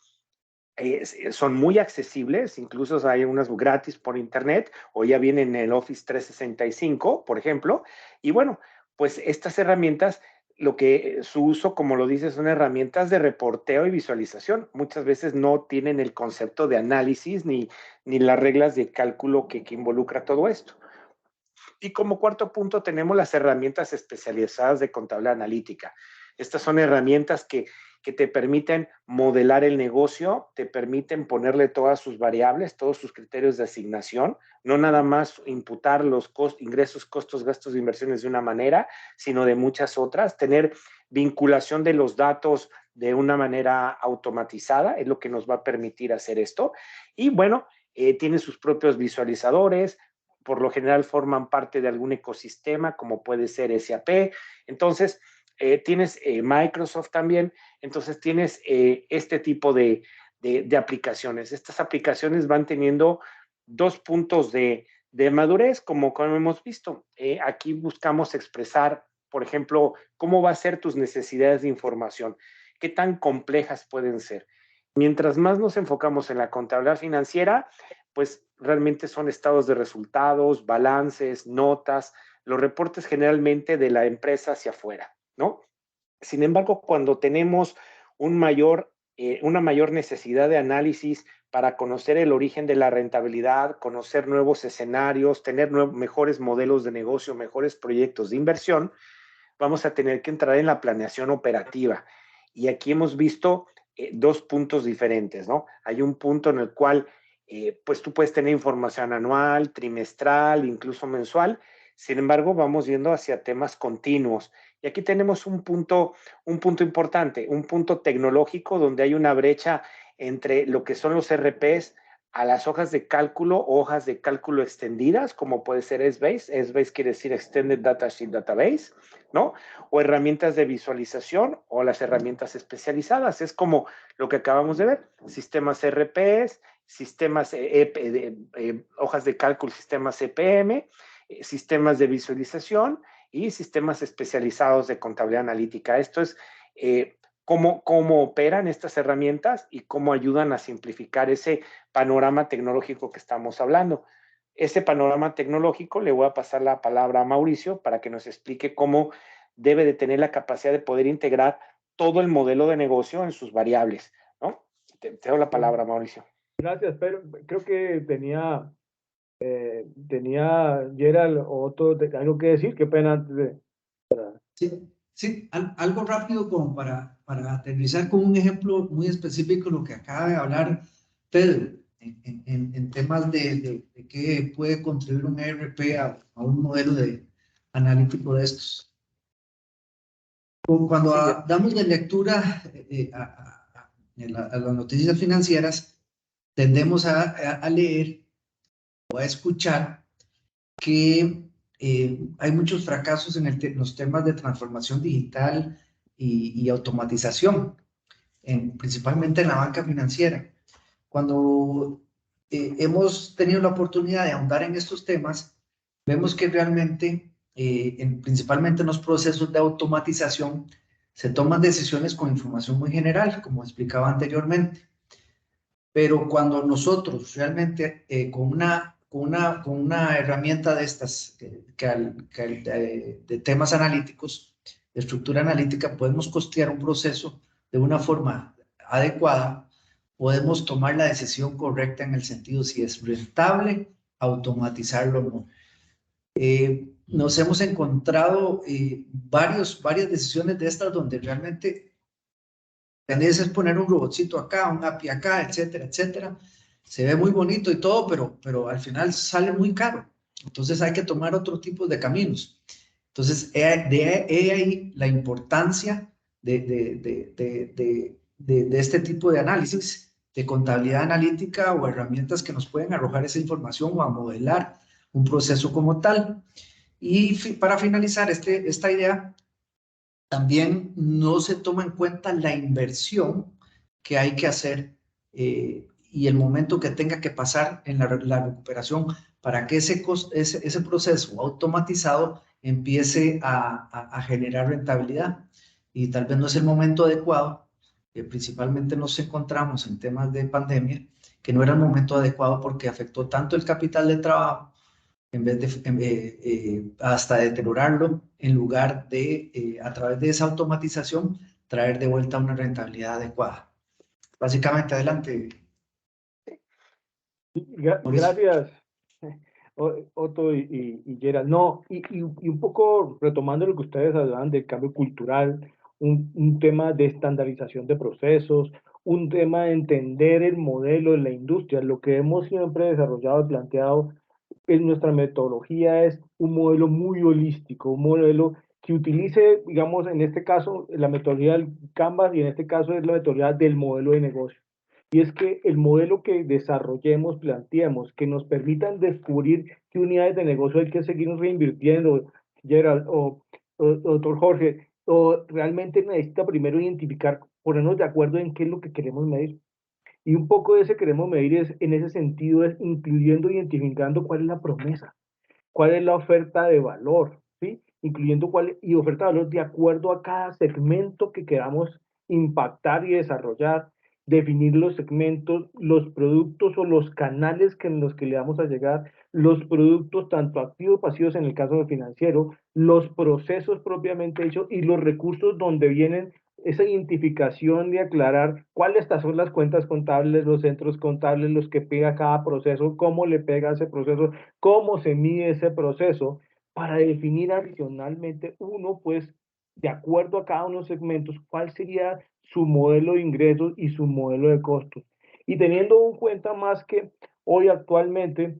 son muy accesibles, incluso hay unas gratis por internet o ya vienen en el Office 365, por ejemplo, y bueno, pues estas herramientas, lo que su uso, como lo dices, son herramientas de reporteo y visualización. Muchas veces no tienen el concepto de análisis ni las reglas de cálculo que involucra todo esto. Y como cuarto punto tenemos las herramientas especializadas de contabilidad analítica. Estas son herramientas que te permiten modelar el negocio, te permiten ponerle todas sus variables, todos sus criterios de asignación, no nada más imputar los ingresos, costos, gastos de inversiones de una manera, sino de muchas otras, tener vinculación de los datos de una manera automatizada, es lo que nos va a permitir hacer esto. Y bueno, tiene sus propios visualizadores, por lo general forman parte de algún ecosistema, como puede ser SAP. Entonces, tienes Microsoft también, entonces tienes este tipo de aplicaciones. Estas aplicaciones van teniendo dos puntos de madurez, como hemos visto. Aquí buscamos expresar, por ejemplo, cómo va a ser tus necesidades de información, qué tan complejas pueden ser. Mientras más nos enfocamos en la contabilidad financiera, pues realmente son estados de resultados, balances, notas, los reportes generalmente de la empresa hacia afuera, ¿no? Sin embargo, cuando tenemos una mayor necesidad de análisis para conocer el origen de la rentabilidad, conocer nuevos escenarios, tener mejores modelos de negocio, mejores proyectos de inversión, vamos a tener que entrar en la planeación operativa. Y aquí hemos visto dos puntos diferentes, ¿no? Hay un punto en el cual pues tú puedes tener información anual, trimestral, incluso mensual. Sin embargo, vamos yendo hacia temas continuos. Y aquí tenemos un punto importante, un punto tecnológico donde hay una brecha entre lo que son los RPs a las hojas de cálculo o hojas de cálculo extendidas, como puede ser SBase. SBase quiere decir Extended Data Sheet Database, ¿no? O herramientas de visualización o las herramientas especializadas. Es como lo que acabamos de ver, sistemas RPs, sistemas hojas de cálculo, sistemas EPM, sistemas de visualización y sistemas especializados de contabilidad analítica. Esto es cómo operan estas herramientas y cómo ayudan a simplificar ese panorama tecnológico que estamos hablando. Ese panorama tecnológico le voy a pasar la palabra a Mauricio para que nos explique cómo debe de tener la capacidad de poder integrar todo el modelo de negocio en sus variables, ¿no? Te doy la palabra, Mauricio. Gracias, pero creo que tenía Gerald o Otto algo que decir. Qué pena antes de... Sí, algo rápido como para aterrizar con un ejemplo muy específico lo que acaba de hablar Pedro en temas de qué puede contribuir un ERP a un modelo analítico de estos. Cuando damos de lectura a las noticias financieras, tendemos a leer o a escuchar que hay muchos fracasos en los temas de transformación digital y automatización, principalmente en la banca financiera. Cuando hemos tenido la oportunidad de ahondar en estos temas, vemos que realmente, principalmente en los procesos de automatización, se toman decisiones con información muy general, como explicaba anteriormente. Pero cuando nosotros realmente con una herramienta de estas, de temas analíticos, de estructura analítica, podemos costear un proceso de una forma adecuada, podemos tomar la decisión correcta en el sentido si es rentable automatizarlo o no. Nos hemos encontrado varias decisiones de estas donde realmente tenés que poner un robotcito acá, un API acá, etcétera, etcétera. Se ve muy bonito y todo, pero al final sale muy caro. Entonces hay que tomar otro tipo de caminos. Entonces, de ahí la importancia de este tipo de análisis, de contabilidad analítica o herramientas que nos pueden arrojar esa información o a modelar un proceso como tal. Y para finalizar esta idea, también no se toma en cuenta la inversión que hay que hacer y el momento que tenga que pasar en la recuperación para que ese proceso automatizado empiece a generar rentabilidad. Y tal vez no es el momento adecuado, principalmente nos encontramos en temas de pandemia, que no era el momento adecuado porque afectó tanto el capital de trabajo en vez de hasta deteriorarlo, en lugar de, a través de esa automatización, traer de vuelta una rentabilidad adecuada. Básicamente, adelante. Gracias, Otto y Gerald. No, y un poco retomando lo que ustedes hablaban del cambio cultural, un tema de estandarización de procesos, un tema de entender el modelo de la industria. Lo que hemos siempre desarrollado y planteado en nuestra metodología es un modelo muy holístico, un modelo que utilice, digamos, en este caso, la metodología del Canvas y en este caso es la metodología del modelo de negocio. Y es que el modelo que desarrollemos, planteemos, que nos permitan descubrir qué unidades de negocio hay que seguir reinvirtiendo, Gerald o doctor Jorge, o realmente necesita primero identificar, ponernos de acuerdo en qué es lo que queremos medir. Y un poco de ese queremos medir es, en ese sentido, es incluyendo, identificando cuál es la promesa, cuál es la oferta de valor, ¿sí? Incluyendo cuál y oferta de valor de acuerdo a cada segmento que queramos impactar y desarrollar, definir los segmentos, los productos o los canales en los que le vamos a llegar, los productos tanto activos pasivos en el caso del financiero, los procesos propiamente hechos y los recursos donde vienen esa identificación de aclarar cuáles son las cuentas contables, los centros contables, los que pega cada proceso, cómo le pega ese proceso, cómo se mide ese proceso, para definir adicionalmente uno, pues, de acuerdo a cada uno de los segmentos, cuál sería su modelo de ingresos y su modelo de costos. Y teniendo en cuenta más que hoy actualmente,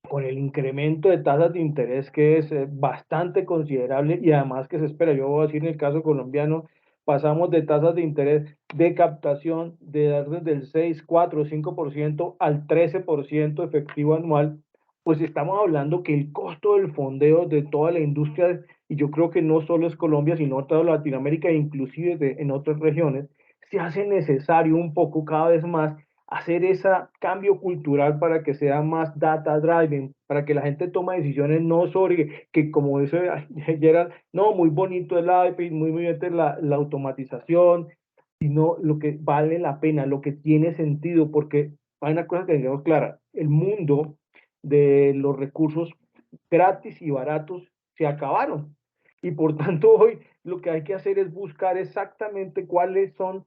con el incremento de tasas de interés que es bastante considerable y además que se espera, yo voy a decir en el caso colombiano, pasamos de tasas de interés de captación de dar desde el 6, 4, 5% al 13% efectivo anual, pues estamos hablando que el costo del fondeo de toda la industria, y yo creo que no solo es Colombia, sino toda Latinoamérica, inclusive en otras regiones, se hace necesario un poco cada vez más hacer ese cambio cultural para que sea más data driven, para que la gente tome decisiones no sobre que como dice Gerald, no, muy bonito el iPad, muy bonito la automatización, sino lo que vale la pena, lo que tiene sentido, porque hay una cosa que tenemos clara, el mundo de los recursos gratis y baratos se acabaron. Y por tanto hoy lo que hay que hacer es buscar exactamente cuáles son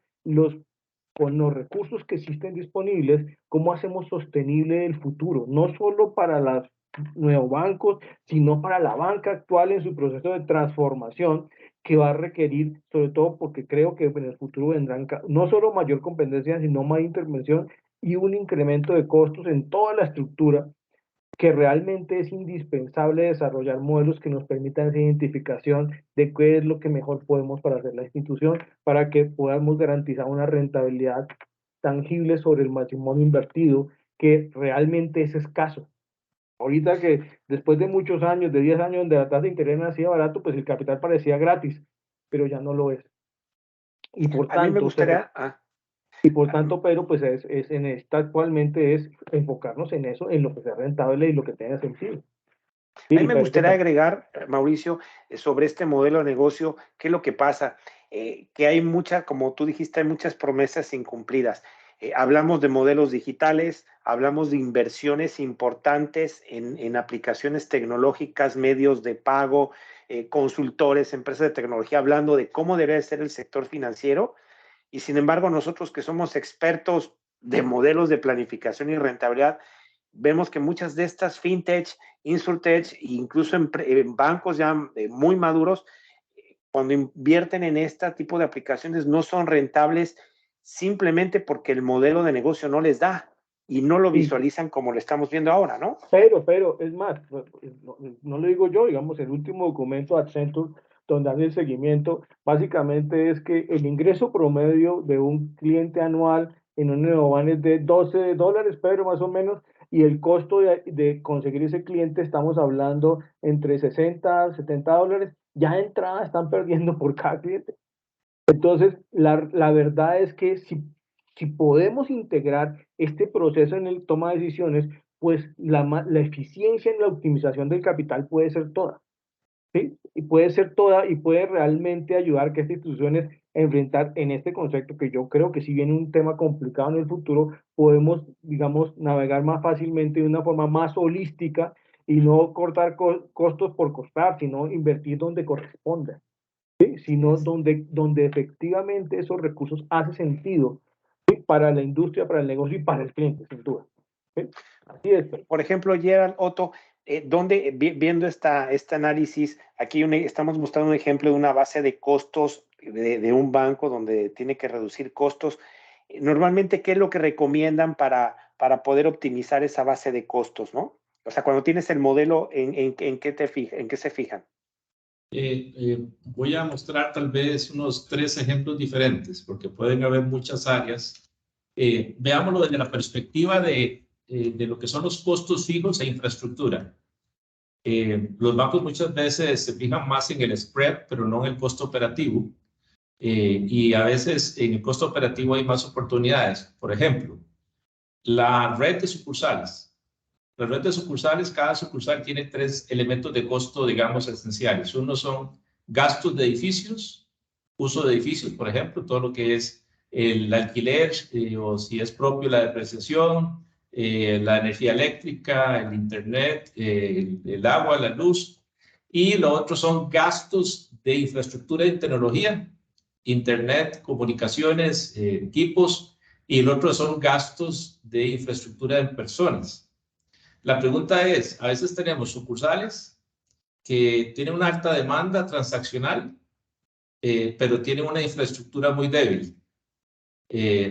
con los recursos que existen disponibles, cómo hacemos sostenible el futuro, no solo para los neobancos, sino para la banca actual en su proceso de transformación, que va a requerir, sobre todo porque creo que en el futuro vendrán no solo mayor competencia, sino más intervención y un incremento de costos en toda la estructura, que realmente es indispensable desarrollar modelos que nos permitan esa identificación de qué es lo que mejor podemos para hacer la institución, para que podamos garantizar una rentabilidad tangible sobre el patrimonio invertido, que realmente es escaso. Ahorita que después de muchos años, de 10 años, donde la tasa de interés no hacía barato, pues el capital parecía gratis, pero ya no lo es. Y por A mí me tanto, gustaría... pero pues en esta actualmente es enfocarnos en eso, en lo que sea rentable y lo que tenga sentido. Sí, a mí me gustaría agregar, Mauricio, sobre este modelo de negocio, ¿qué es lo que pasa? Que hay como tú dijiste, hay muchas promesas incumplidas. Hablamos de modelos digitales, hablamos de inversiones importantes en aplicaciones tecnológicas, medios de pago, consultores, empresas de tecnología, hablando de cómo debe ser el sector financiero. Y sin embargo, nosotros que somos expertos de modelos de planificación y rentabilidad, vemos que muchas de estas fintech, insurtech, incluso en bancos ya muy maduros, cuando invierten en este tipo de aplicaciones no son rentables simplemente porque el modelo de negocio no les da y no lo visualizan como lo estamos viendo ahora, ¿no? Pero es más, no lo digo yo, digamos, el último documento de Accenture donde hace el seguimiento, básicamente es que el ingreso promedio de un cliente anual en un neoban es de $12, pero más o menos, y el costo de conseguir ese cliente, estamos hablando entre $60, $70, ya de entrada están perdiendo por cada cliente. Entonces, la verdad es que si podemos integrar este proceso en el toma de decisiones, pues la eficiencia en la optimización del capital puede ser toda. ¿Sí? Y puede ser toda y puede realmente ayudar a que estas instituciones enfrentar en este concepto que yo creo que si viene un tema complicado en el futuro, podemos, digamos, navegar más fácilmente de una forma más holística y no cortar costos por costar, sino invertir donde corresponda, ¿sí? Sino donde efectivamente esos recursos hacen sentido, ¿sí? Para la industria, para el negocio y para el cliente, sin duda. ¿Sí? Así es. Por ejemplo, Gerald, Otto, viendo este análisis, aquí estamos mostrando un ejemplo de una base de costos de un banco donde tiene que reducir costos. Normalmente, ¿qué es lo que recomiendan para poder optimizar esa base de costos, ¿no? O sea, cuando tienes el modelo, ¿en qué se fijan? Voy a mostrar tal vez unos 3 ejemplos diferentes, porque pueden haber muchas áreas. Veámoslo desde la perspectiva de lo que son los costos fijos e infraestructura. Los bancos muchas veces se fijan más en el spread, pero no en el costo operativo. Y a veces en el costo operativo hay más oportunidades. Por ejemplo, la red de sucursales. La red de sucursales, cada sucursal tiene 3 elementos de costo, digamos, esenciales. Uno son gastos de edificios, uso de edificios, por ejemplo, todo lo que es el alquiler o si es propio la depreciación, la energía eléctrica, el internet, el agua, la luz. Y lo otro son gastos de infraestructura y tecnología, internet, comunicaciones, equipos. Y el otro son gastos de infraestructura en personas. La pregunta es, a veces tenemos sucursales que tienen una alta demanda transaccional, pero tienen una infraestructura muy débil.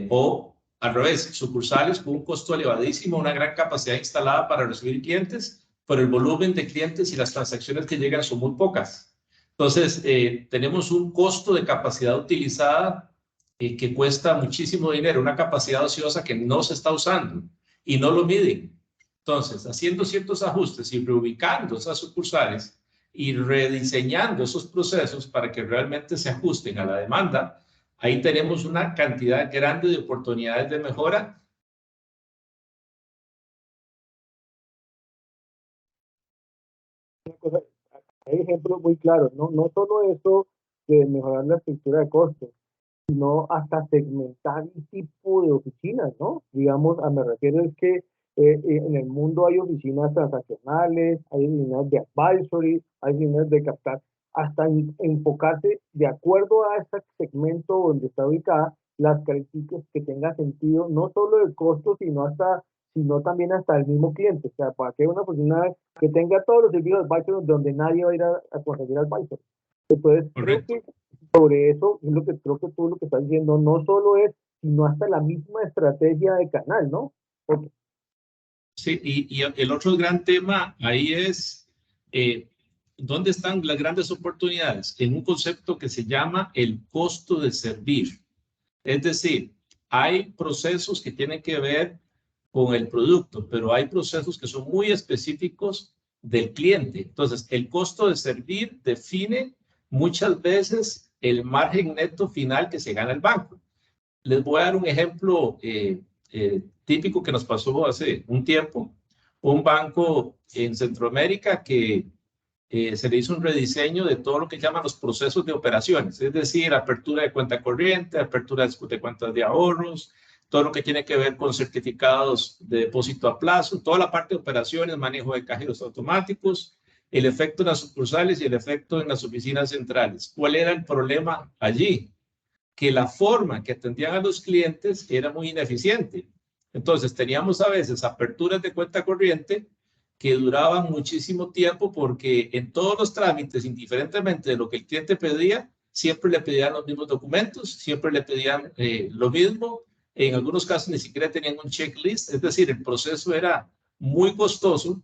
O al revés, sucursales con un costo elevadísimo, una gran capacidad instalada para recibir clientes, pero el volumen de clientes y las transacciones que llegan son muy pocas. Entonces, tenemos un costo de capacidad utilizada que cuesta muchísimo dinero, una capacidad ociosa que no se está usando y no lo miden. Entonces, haciendo ciertos ajustes y reubicando esas sucursales y rediseñando esos procesos para que realmente se ajusten a la demanda, ahí tenemos una cantidad grande de oportunidades de mejora una cosa, hay ejemplos muy claros, no solo eso de mejorar la estructura de costos, sino hasta segmentar el tipo de oficinas, ¿no? Digamos, me refiero es que en el mundo hay oficinas transaccionales, hay oficinas de advisory, hay oficinas de captar, hasta enfocarse de acuerdo a este segmento donde está ubicada, las características que tenga sentido, no solo el costo, sino también hasta el mismo cliente. O sea, para que una oficina que tenga todos los servicios de advisory donde nadie va a ir a conseguir advisory. Entonces, creo Correcto. que sobre eso es lo que creo que tú lo que estás diciendo no solo es, sino hasta la misma estrategia de canal, ¿no? Porque, Sí, y el otro gran tema ahí es dónde están las grandes oportunidades en un concepto que se llama el costo de servir. Es decir, hay procesos que tienen que ver con el producto, pero hay procesos que son muy específicos del cliente. Entonces, el costo de servir define muchas veces el margen neto final que se gana el banco. Les voy a dar un ejemplo típico que nos pasó hace un tiempo. Un banco en Centroamérica que se le hizo un rediseño de todo lo que llaman los procesos de operaciones, es decir, apertura de cuenta corriente, apertura de cuentas de ahorros, todo lo que tiene que ver con certificados de depósito a plazo, toda la parte de operaciones, manejo de cajeros automáticos, el efecto en las sucursales y el efecto en las oficinas centrales. ¿Cuál era el problema allí? Que la forma que atendían a los clientes era muy ineficiente. Entonces teníamos a veces aperturas de cuenta corriente que duraban muchísimo tiempo porque en todos los trámites, indiferentemente de lo que el cliente pedía, siempre le pedían los mismos documentos, siempre le pedían lo mismo. En algunos casos ni siquiera tenían un checklist, es decir, el proceso era muy costoso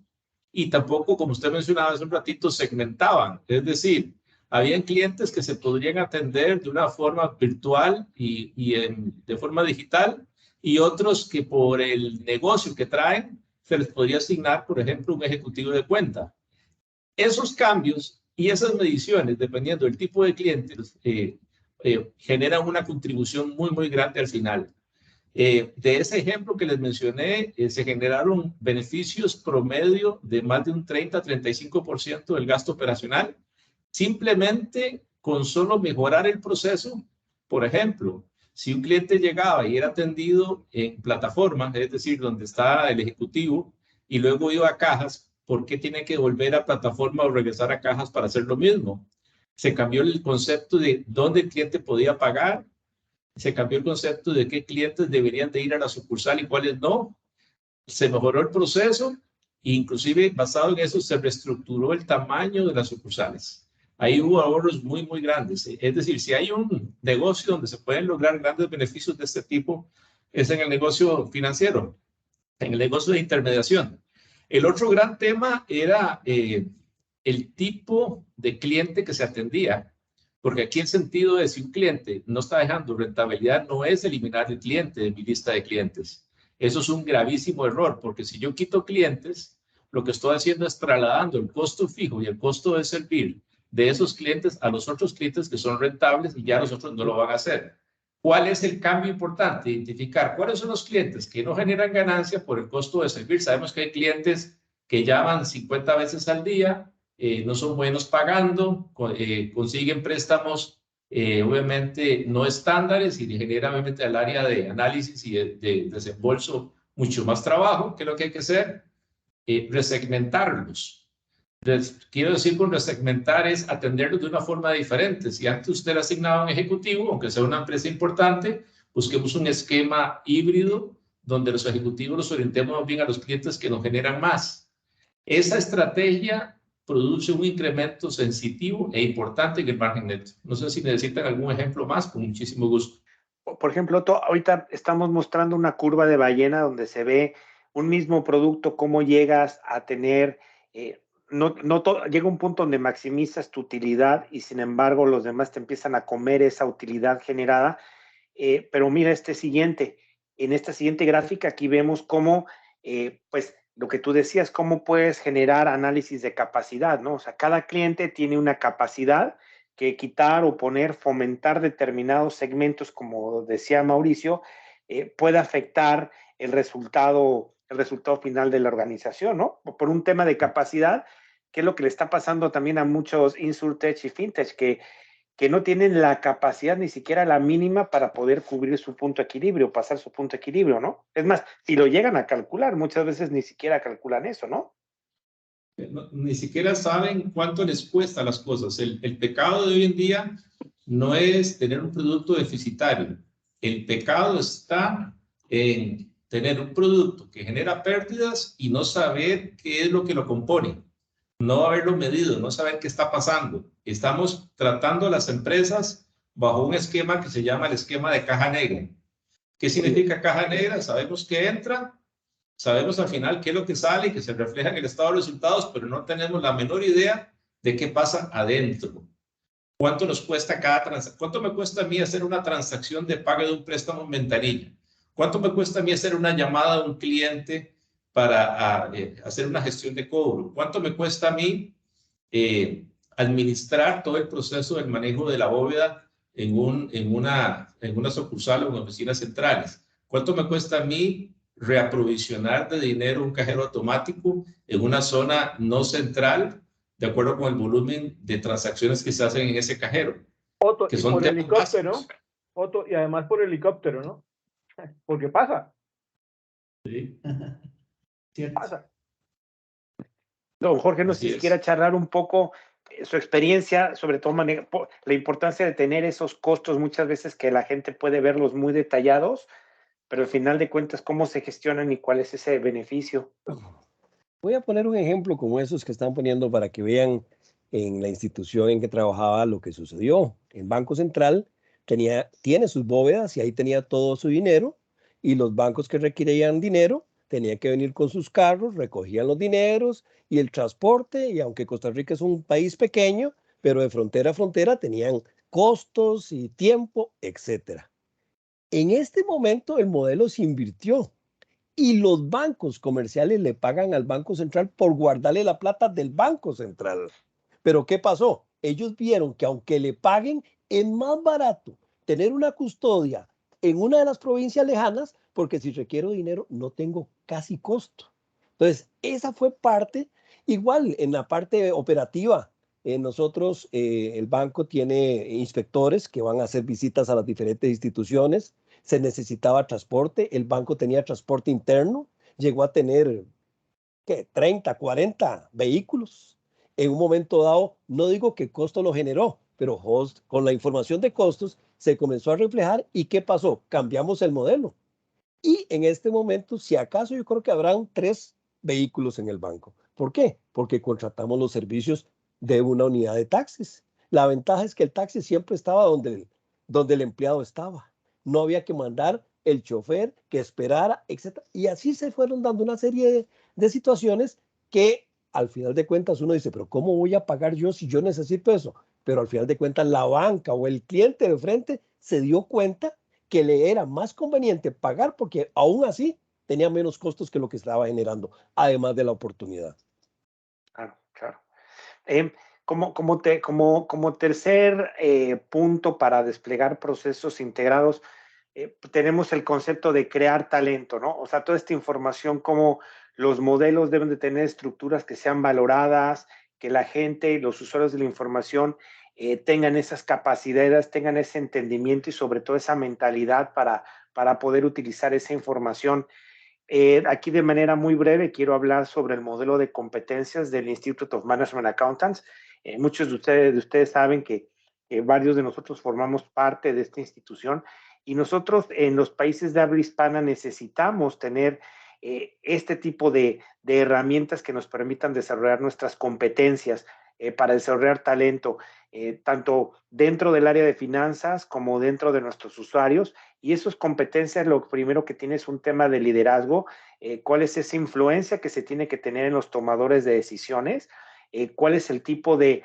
y tampoco, como usted mencionaba hace un ratito, segmentaban. Es decir, habían clientes que se podrían atender de una forma virtual de forma digital y otros que por el negocio que traen se les podría asignar, por ejemplo, un ejecutivo de cuenta. Esos cambios y esas mediciones, dependiendo del tipo de clientes, generan una contribución muy, muy grande al final. De ese ejemplo que les mencioné, se generaron beneficios promedio de más de un 30-35% del gasto operacional, simplemente con solo mejorar el proceso. Por ejemplo, si un cliente llegaba y era atendido en plataforma, es decir, donde está el ejecutivo, y luego iba a cajas, ¿por qué tiene que volver a plataforma o regresar a cajas para hacer lo mismo? Se cambió el concepto de dónde el cliente podía pagar, se cambió el concepto de qué clientes deberían de ir a la sucursal y cuáles no, se mejoró el proceso e inclusive basado en eso se reestructuró el tamaño de las sucursales. Ahí hubo ahorros muy, muy grandes. Es decir, si hay un negocio donde se pueden lograr grandes beneficios de este tipo, es en el negocio financiero, en el negocio de intermediación. El otro gran tema era el tipo de cliente que se atendía. Porque aquí el sentido es, si un cliente no está dejando rentabilidad, no es eliminar el cliente de mi lista de clientes. Eso es un gravísimo error, porque si yo quito clientes, lo que estoy haciendo es trasladando el costo fijo y el costo de servir de esos clientes a los otros clientes que son rentables y ya los otros no lo van a hacer. ¿Cuál es el cambio importante? Identificar cuáles son los clientes que no generan ganancia por el costo de servir. Sabemos que hay clientes que llaman 50 veces al día, no son buenos pagando, consiguen préstamos obviamente no estándares y le genera obviamente al área de análisis y de desembolso mucho más trabajo. ¿Qué es lo que hay que hacer? Resegmentarlos. Quiero decir con resegmentar es atenderlos de una forma diferente. Si antes usted le asignaba un ejecutivo, aunque sea una empresa importante, busquemos un esquema híbrido donde los ejecutivos los orientemos bien a los clientes que nos generan más. Esa estrategia produce un incremento sensitivo e importante en el margen neto. No sé si necesitan algún ejemplo más, con muchísimo gusto. Por ejemplo, ahorita estamos mostrando una curva de ballena donde se ve un mismo producto, cómo llegas a tener, llega un punto donde maximizas tu utilidad y sin embargo los demás te empiezan a comer esa utilidad generada. Pero mira en esta siguiente gráfica aquí vemos cómo, pues lo que tú decías, cómo puedes generar análisis de capacidad, ¿no? O sea, cada cliente tiene una capacidad que quitar o poner, fomentar determinados segmentos, como decía Mauricio, puede afectar el resultado final de la organización, ¿no? Por un tema de capacidad qué es lo que le está pasando también a muchos insurtech y fintech que no tienen la capacidad ni siquiera la mínima para poder cubrir su punto de equilibrio, pasar su punto de equilibrio, ¿no? Es más, si lo llegan a calcular, muchas veces ni siquiera calculan eso, ¿no? Ni siquiera saben cuánto les cuesta las cosas. El pecado de hoy en día no es tener un producto deficitario. El pecado está en tener un producto que genera pérdidas y no saber qué es lo que lo compone, no haberlo medido, no saber qué está pasando. Estamos tratando a las empresas bajo un esquema que se llama el esquema de caja negra. ¿Qué significa caja negra? Sabemos que entra, sabemos al final qué es lo que sale y que se refleja en el estado de resultados, pero no tenemos la menor idea de qué pasa adentro. ¿Cuánto nos cuesta cada transacción? ¿Cuánto me cuesta a mí hacer una transacción de pago de un préstamo en ventanilla? ¿Cuánto me cuesta a mí hacer una llamada a un cliente para hacer una gestión de cobro? ¿Cuánto me cuesta a mí administrar todo el proceso del manejo de la bóveda en una sucursal o en oficinas centrales? ¿Cuánto me cuesta a mí reaprovisionar de dinero un cajero automático en una zona no central, de acuerdo con el volumen de transacciones que se hacen en ese cajero? Otto, Que y son por temas helicóptero, básicos. Otto, y además por helicóptero, ¿no? Porque pasa, Sí, Cierto. pasa. Don Jorge, no sé así si es. quiera charlar un poco su experiencia, sobre todo la importancia de tener esos costos muchas veces que la gente puede verlos muy detallados, pero al final de cuentas, cómo se gestionan y cuál es ese beneficio. Voy a poner un ejemplo como esos que están poniendo para que vean en la institución en que trabajaba lo que sucedió. El Banco Central tiene sus bóvedas y ahí tenía todo su dinero, y los bancos que requerían dinero tenían que venir con sus carros, recogían los dineros y el transporte, y aunque Costa Rica es un país pequeño, pero de frontera a frontera tenían costos y tiempo, etcétera. En este momento el modelo se invirtió y los bancos comerciales le pagan al Banco Central por guardarle la plata del Banco Central. Pero ¿qué pasó? Ellos vieron que aunque le paguen, es más barato tener una custodia en una de las provincias lejanas, porque si requiero dinero no tengo casi costo. Entonces, esa fue parte, igual en la parte operativa. Nosotros, el banco tiene inspectores que van a hacer visitas a las diferentes instituciones. Se necesitaba transporte, el banco tenía transporte interno, llegó a tener, ¿qué? 30, 40 vehículos. En un momento dado, no digo que costo lo generó, pero con la información de costos se comenzó a reflejar. ¿Y qué pasó? Cambiamos el modelo. Y en este momento, si acaso, yo creo que habrán 3 vehículos en el banco. ¿Por qué? Porque contratamos los servicios de una unidad de taxis. La ventaja es que el taxi siempre estaba donde el empleado estaba. No había que mandar el chofer, que esperara, etc. Y así se fueron dando una serie de situaciones que al final de cuentas uno dice, pero ¿cómo voy a pagar yo si yo necesito eso? Pero al final de cuentas la banca o el cliente de frente se dio cuenta que le era más conveniente pagar porque aún así tenía menos costos que lo que estaba generando, además de la oportunidad. Claro, claro. Como tercer punto para desplegar procesos integrados, tenemos el concepto de crear talento, ¿no? O sea, toda esta información, como los modelos deben de tener estructuras que sean valoradas, que la gente, los usuarios de la información tengan esas capacidades, tengan ese entendimiento y sobre todo esa mentalidad para poder utilizar esa información. Aquí de manera muy breve quiero hablar sobre el modelo de competencias del Institute of Management Accountants. Muchos de ustedes saben que varios de nosotros formamos parte de esta institución, y nosotros en los países de habla hispana necesitamos tener este tipo de herramientas que nos permitan desarrollar nuestras competencias para desarrollar talento, tanto dentro del área de finanzas como dentro de nuestros usuarios. Y esas competencias, lo primero que tiene es un tema de liderazgo. ¿Cuál es esa influencia que se tiene que tener en los tomadores de decisiones? ¿Cuál es el tipo de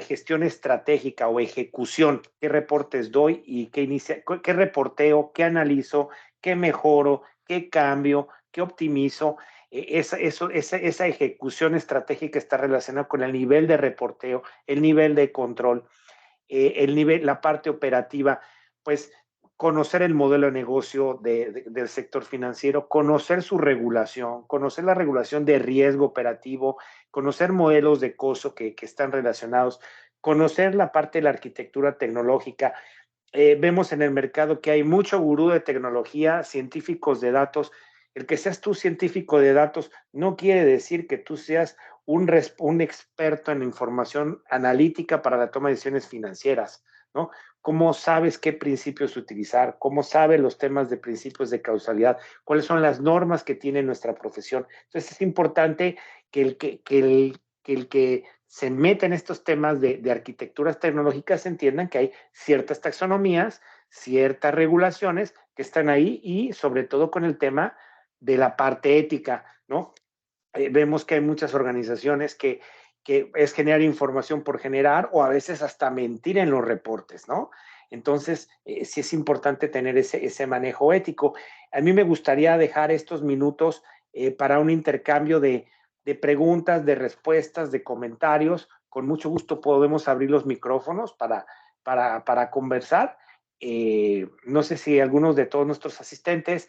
gestión estratégica o ejecución? ¿Qué reportes doy y qué reporteo, qué analizo, qué mejoro, qué cambio, qué optimizo? Esa ejecución estratégica está relacionada con el nivel de reporteo, el nivel de control, la parte operativa. Pues conocer el modelo de negocio del sector financiero, conocer su regulación, conocer la regulación de riesgo operativo, conocer modelos de costo que están relacionados, conocer la parte de la arquitectura tecnológica. Vemos en el mercado que hay mucho gurú de tecnología, científicos de datos. El que seas tú científico de datos no quiere decir que tú seas un experto en información analítica para la toma de decisiones financieras, ¿no? ¿Cómo sabes qué principios utilizar? ¿Cómo sabes los temas de principios de causalidad? ¿Cuáles son las normas que tiene nuestra profesión? Entonces es importante que el que se meta en estos temas de arquitecturas tecnológicas entiendan que hay ciertas taxonomías, ciertas regulaciones que están ahí y sobre todo con el tema de la parte ética, ¿no? Vemos que hay muchas organizaciones que es generar información por generar o a veces hasta mentir en los reportes, ¿no? Entonces, sí es importante tener ese manejo ético. A mí me gustaría dejar estos minutos para un intercambio de preguntas, de respuestas, de comentarios. Con mucho gusto podemos abrir los micrófonos para conversar. No sé si algunos de todos nuestros asistentes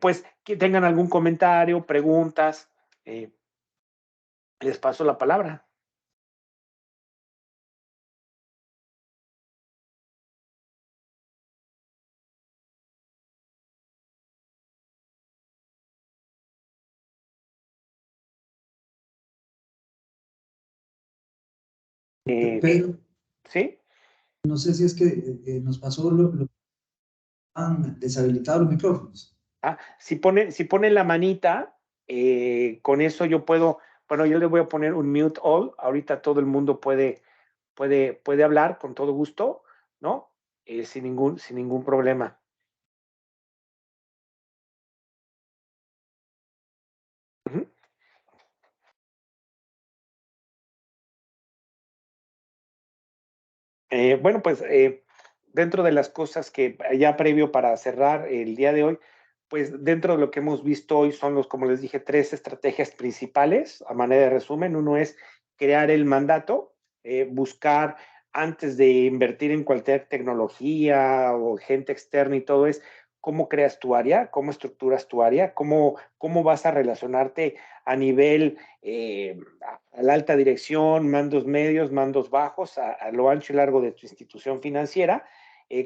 pues que tengan algún comentario, preguntas, les paso la palabra. Pedro, ¿Sí? no sé si es que nos pasó lo han deshabilitado los micrófonos. Si pone la manita, con eso yo puedo, bueno, yo le voy a poner un mute all, ahorita todo el mundo puede hablar con todo gusto, ¿no? Sin ningún problema. Uh-huh. Bueno, pues dentro de las cosas que ya previo para cerrar el día de hoy, pues dentro de lo que hemos visto hoy son como les dije, 3 estrategias principales a manera de resumen. Uno es crear el mandato, buscar antes de invertir en cualquier tecnología o gente externa y todo es cómo creas tu área, cómo estructuras tu área, cómo vas a relacionarte a nivel a la alta dirección, mandos medios, mandos bajos, a lo ancho y largo de tu institución financiera.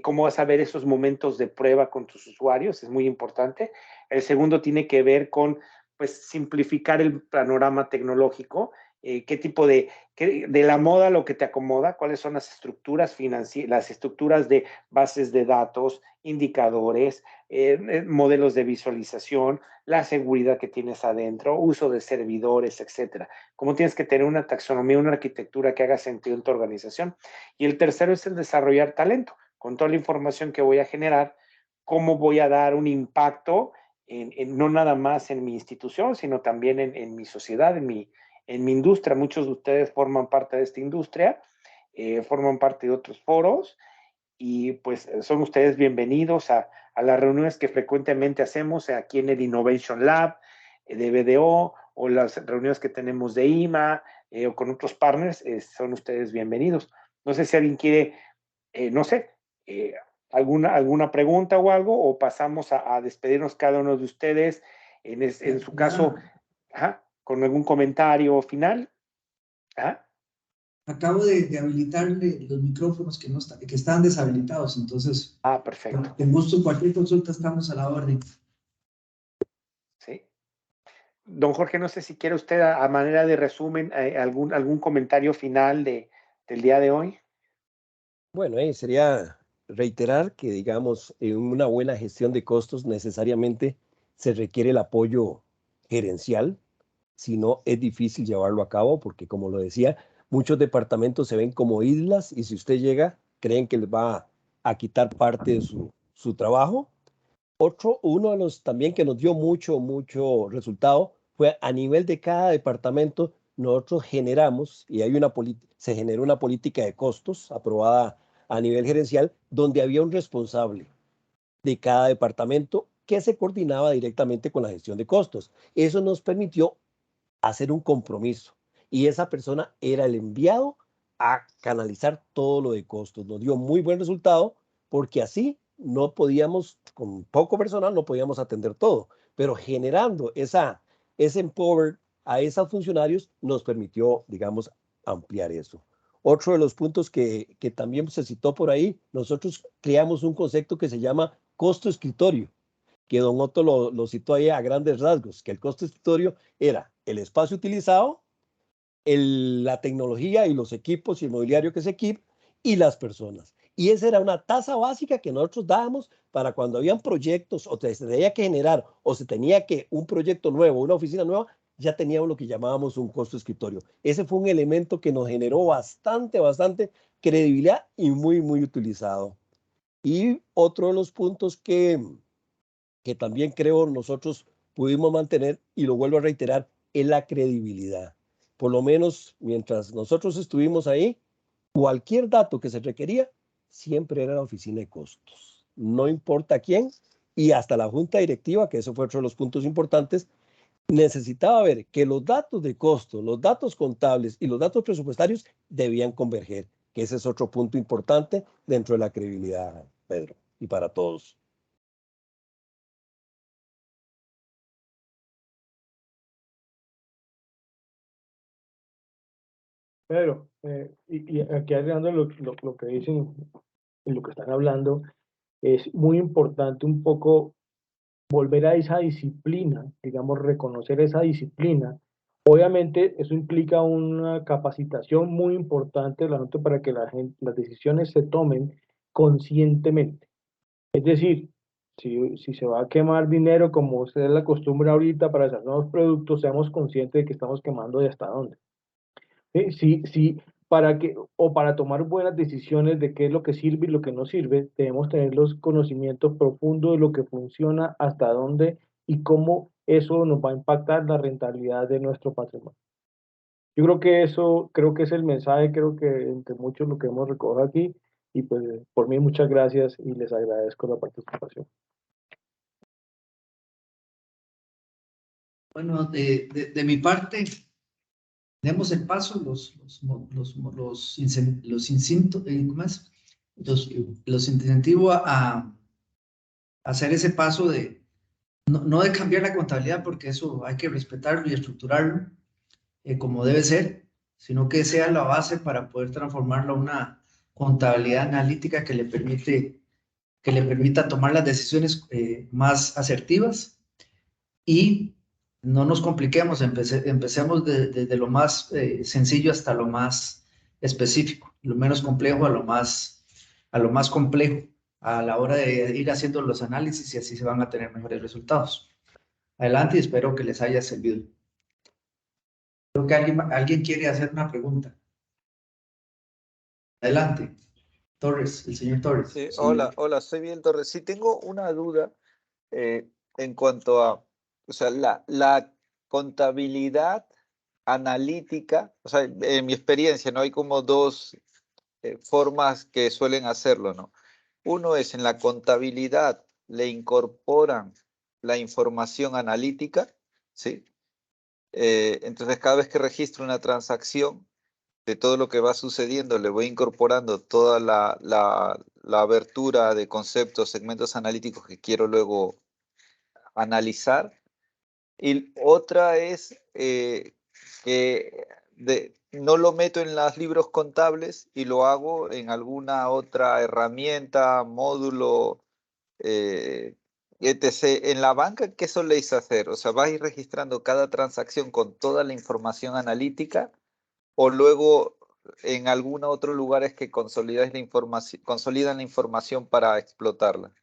Cómo vas a ver esos momentos de prueba con tus usuarios, es muy importante. El segundo tiene que ver con pues, simplificar el panorama tecnológico, qué tipo de la moda lo que te acomoda, cuáles son las estructuras financieras, las estructuras de bases de datos, indicadores, modelos de visualización, la seguridad que tienes adentro, uso de servidores, etcétera. Cómo tienes que tener una taxonomía, una arquitectura que haga sentido en tu organización. Y el tercero es el desarrollar talento. Con toda la información que voy a generar, cómo voy a dar un impacto no nada más en mi institución, sino también en mi sociedad, en mi industria. Muchos de ustedes forman parte de esta industria, forman parte de otros foros y pues son ustedes bienvenidos a las reuniones que frecuentemente hacemos aquí en el Innovation Lab de BDO o las reuniones que tenemos de IMA o con otros partners, son ustedes bienvenidos. No sé si alguien quiere, no sé, alguna pregunta o algo, o pasamos a despedirnos cada uno de ustedes en su caso, con algún comentario final. Acabo de habilitarle los micrófonos que estaban deshabilitados, entonces, perfecto. con gusto, cualquier consulta estamos a la orden. Sí. Don Jorge, no sé si quiere usted a manera de resumen algún comentario final del día de hoy. Bueno, sería reiterar que, digamos, en una buena gestión de costos necesariamente se requiere el apoyo gerencial, si no es difícil llevarlo a cabo porque, como lo decía, muchos departamentos se ven como islas y si usted llega, creen que les va a quitar parte de su trabajo. Uno de los también que nos dio mucho resultado fue a nivel de cada departamento, nosotros generamos, y se generó una política de costos aprobada a nivel gerencial, donde había un responsable de cada departamento que se coordinaba directamente con la gestión de costos. Eso nos permitió hacer un compromiso y esa persona era el enviado a canalizar todo lo de costos. Nos dio muy buen resultado porque así no podíamos, con poco personal, no podíamos atender todo, pero generando ese empower a esos funcionarios nos permitió, digamos, ampliar eso. Otro de los puntos que también se citó por ahí, nosotros creamos un concepto que se llama costo escritorio, que don Otto lo citó ahí a grandes rasgos, que el costo escritorio era el espacio utilizado, la tecnología y los equipos y el mobiliario que se equipa y las personas. Y esa era una tasa básica que nosotros dábamos para cuando habían proyectos o se tenía que generar o se tenía que un proyecto nuevo, una oficina nueva, ya teníamos lo que llamábamos un costo escritorio. Ese fue un elemento que nos generó bastante credibilidad y muy utilizado. Y otro de los puntos que también creo nosotros pudimos mantener, y lo vuelvo a reiterar, es la credibilidad. Por lo menos mientras nosotros estuvimos ahí, cualquier dato que se requería siempre era la oficina de costos. No importa quién, y hasta la junta directiva, que eso fue otro de los puntos importantes, necesitaba ver que los datos de costo, los datos contables y los datos presupuestarios debían converger, que ese es otro punto importante dentro de la credibilidad, Pedro, y para todos. Pedro, y aquí agregando lo que dicen y lo que están hablando, es muy importante un poco volver a esa disciplina, digamos, reconocer esa disciplina. Obviamente, eso implica una capacitación muy importante para que las decisiones se tomen conscientemente. Es decir, si se va a quemar dinero, como usted es la costumbre ahorita para hacer nuevos productos, seamos conscientes de que estamos quemando y hasta dónde. Sí, para tomar buenas decisiones de qué es lo que sirve y lo que no sirve, debemos tener los conocimientos profundos de lo que funciona, hasta dónde y cómo eso nos va a impactar la rentabilidad de nuestro patrimonio. Yo creo que es el mensaje, creo que entre muchos lo que hemos recogido aquí, y pues por mí muchas gracias y les agradezco la participación. Bueno, de mi parte, demos el paso, los incentivo a hacer ese paso no de cambiar la contabilidad, porque eso hay que respetarlo y estructurarlo como debe ser, sino que sea la base para poder transformarlo a una contabilidad analítica que le permita tomar las decisiones más asertivas y no nos compliquemos, empecemos desde lo más sencillo hasta lo más específico, lo menos complejo a lo más complejo a la hora de ir haciendo los análisis, y así se van a tener mejores resultados. Adelante y espero que les haya servido. Creo que alguien quiere hacer una pregunta. Adelante. Torres, el señor Torres. Sí, hola, soy Miguel Torres. Sí, tengo una duda en cuanto a, o sea, la contabilidad analítica, o sea, en mi experiencia, ¿no? Hay como dos formas que suelen hacerlo, ¿no? Uno es en la contabilidad, le incorporan la información analítica, ¿sí? Entonces, cada vez que registro una transacción, de todo lo que va sucediendo, le voy incorporando toda la abertura de conceptos, segmentos analíticos que quiero luego analizar. Y otra es que no lo meto en los libros contables y lo hago en alguna otra herramienta, módulo, etc. En la banca, ¿qué soléis hacer? O sea, ¿vais registrando cada transacción con toda la información analítica? O luego en algún otro lugar es que consolidan la información para explotarla.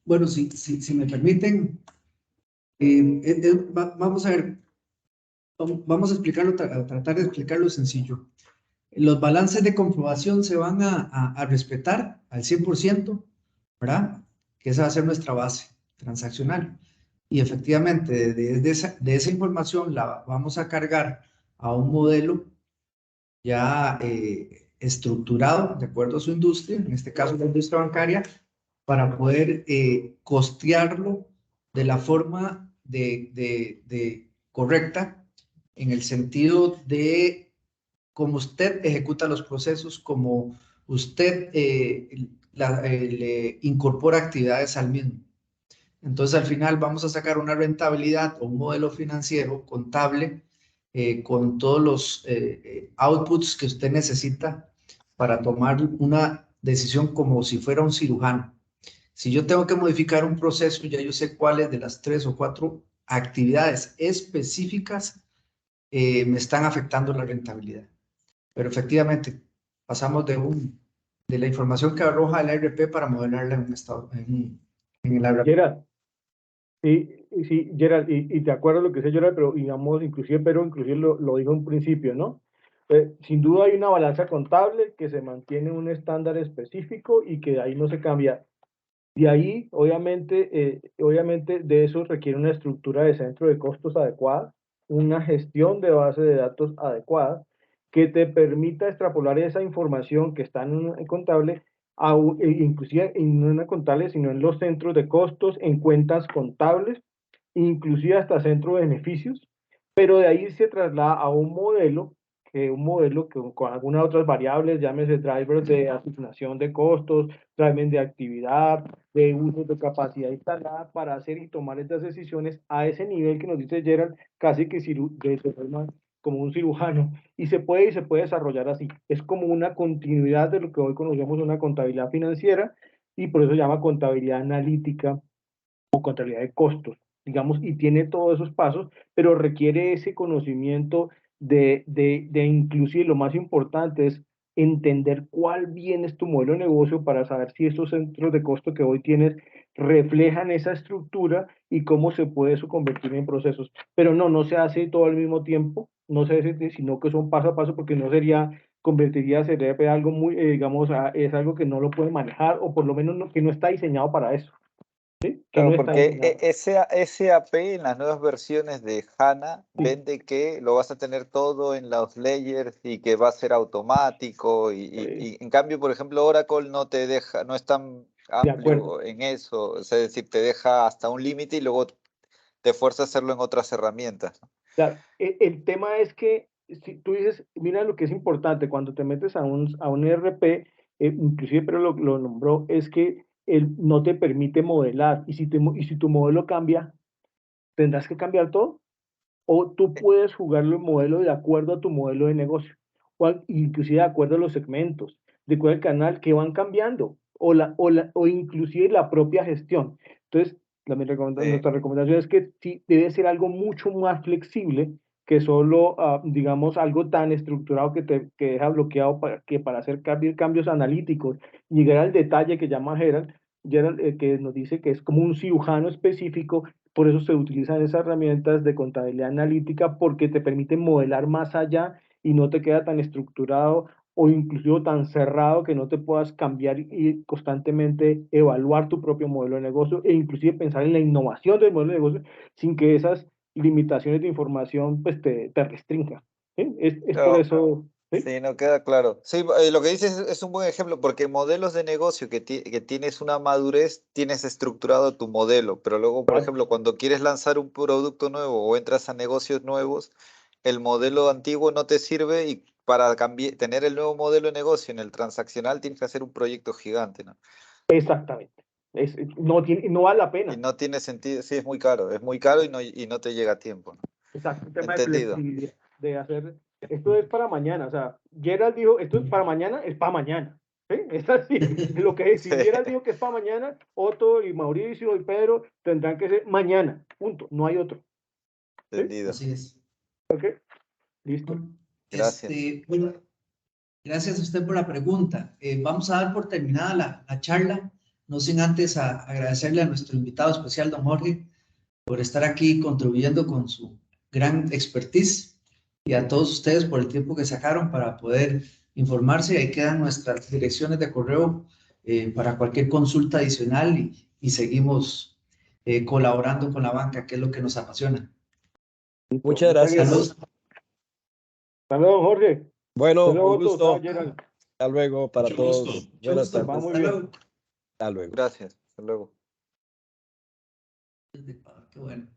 Bueno, si me permiten, vamos a ver, vamos a explicarlo, a tratar de explicarlo sencillo. Los balances de comprobación se van a respetar al 100%, ¿verdad? Que esa va a ser nuestra base transaccional. Y efectivamente, de esa información la vamos a cargar a un modelo ya estructurado de acuerdo a su industria, en este caso la industria bancaria, para poder costearlo de la forma correcta, en el sentido de cómo usted ejecuta los procesos, cómo usted le incorpora actividades al mismo. Entonces, al final vamos a sacar una rentabilidad o un modelo financiero contable con todos los outputs que usted necesita para tomar una decisión como si fuera un cirujano. Si yo tengo que modificar un proceso, ya yo sé cuáles de las 3 o 4 actividades específicas me están afectando la rentabilidad. Pero efectivamente, pasamos de la información que arroja el ARP para modelarla en un estado, en el ARP. Gerald, sí, Gerald, y te acuerdo lo que sé, Gerald, pero digamos, inclusive lo dijo en principio, ¿no? Sin duda hay una balanza contable que se mantiene un estándar específico y que de ahí no se cambia. De ahí, obviamente, de eso requiere una estructura de centro de costos adecuada, una gestión de base de datos adecuada, que te permita extrapolar esa información que está en contable, inclusive no en la contable, sino en los centros de costos, en cuentas contables, inclusive hasta centro de beneficios, pero de ahí se traslada a un modelo que con algunas otras variables, llámese drivers de asignación de costos, drivers de actividad, de uso de capacidad instalada para hacer y tomar estas decisiones a ese nivel que nos dice Gerald, casi que como un cirujano, y se puede desarrollar así. Es como una continuidad de lo que hoy conocemos una contabilidad financiera, y por eso se llama contabilidad analítica o contabilidad de costos, digamos, y tiene todos esos pasos, pero requiere ese conocimiento de inclusive lo más importante es entender cuál bien es tu modelo de negocio para saber si estos centros de costo que hoy tienes reflejan esa estructura y cómo se puede eso convertir en procesos. Pero no se hace todo al mismo tiempo, no se hace, sino que son paso a paso, porque no sería, sería algo muy, digamos, es algo que no lo puede manejar, o por lo menos que no está diseñado para eso. ¿Sí? Claro, porque SAP en las nuevas versiones de HANA Sí. vende que lo vas a tener todo en los layers y que va a ser automático y en cambio, por ejemplo, Oracle no te deja, no es tan amplio en eso, es decir, te deja hasta un límite y luego te fuerza a hacerlo en otras herramientas. Claro, el tema es que si tú dices, mira lo que es importante cuando te metes a un ERP, inclusive pero lo nombró, es que él no te permite modelar, y si tu modelo cambia, tendrás que cambiar todo, o tú puedes jugarlo el modelo de acuerdo a tu modelo de negocio, inclusive de acuerdo a los segmentos, de acuerdo al canal que van cambiando, o inclusive la propia gestión. Entonces, nuestra recomendación es que sí debe ser algo mucho más flexible que solo, digamos, algo tan estructurado que deja bloqueado para hacer cambios analíticos, llegar al detalle que llama Gerald, que nos dice que es como un cirujano específico. Por eso se utilizan esas herramientas de contabilidad analítica, porque te permiten modelar más allá y no te queda tan estructurado o incluso tan cerrado que no te puedas cambiar y constantemente evaluar tu propio modelo de negocio e inclusive pensar en la innovación del modelo de negocio sin que esas limitaciones de información pues te restrinjan. ¿Sí? Es por eso. ¿Sí? Sí, no queda claro. Sí, lo que dices es un buen ejemplo, porque modelos de negocio que tienes una madurez, tienes estructurado tu modelo, pero luego, por ejemplo, cuando quieres lanzar un producto nuevo o entras a negocios nuevos, el modelo antiguo no te sirve y para tener el nuevo modelo de negocio en el transaccional tienes que hacer un proyecto gigante, ¿no? Exactamente. No vale la pena. Y no tiene sentido, sí, es muy caro y no te llega a tiempo, ¿no? Exacto, un tema Entendido. de flexibilidad, de hacer, esto es para mañana, o sea, Gerald dijo, esto es para mañana, es para mañana, ¿sí? Es así, lo que es, si Gerald dijo que es para mañana, Otto y Mauricio y Pedro tendrán que ser mañana, punto, no hay otro. ¿Sí? Entendido. Así es. Ok, listo. Gracias. Bueno, gracias a usted por la pregunta. Vamos a dar por terminada la charla, no sin antes agradecerle a nuestro invitado especial, don Jorge, por estar aquí contribuyendo con su gran expertise y a todos ustedes por el tiempo que sacaron para poder informarse. Ahí quedan nuestras direcciones de correo para cualquier consulta adicional y seguimos colaborando con la banca, que es lo que nos apasiona. Muchas gracias. Saludos. Hasta luego, Jorge. Bueno, Hasta luego, un gusto. Otto, Gerald. Hasta luego para Mucho todos. gusto. Buenas Mucho gusto. tardes. Va muy Hasta bien. luego. Hasta luego. Gracias. Hasta luego. Qué bueno.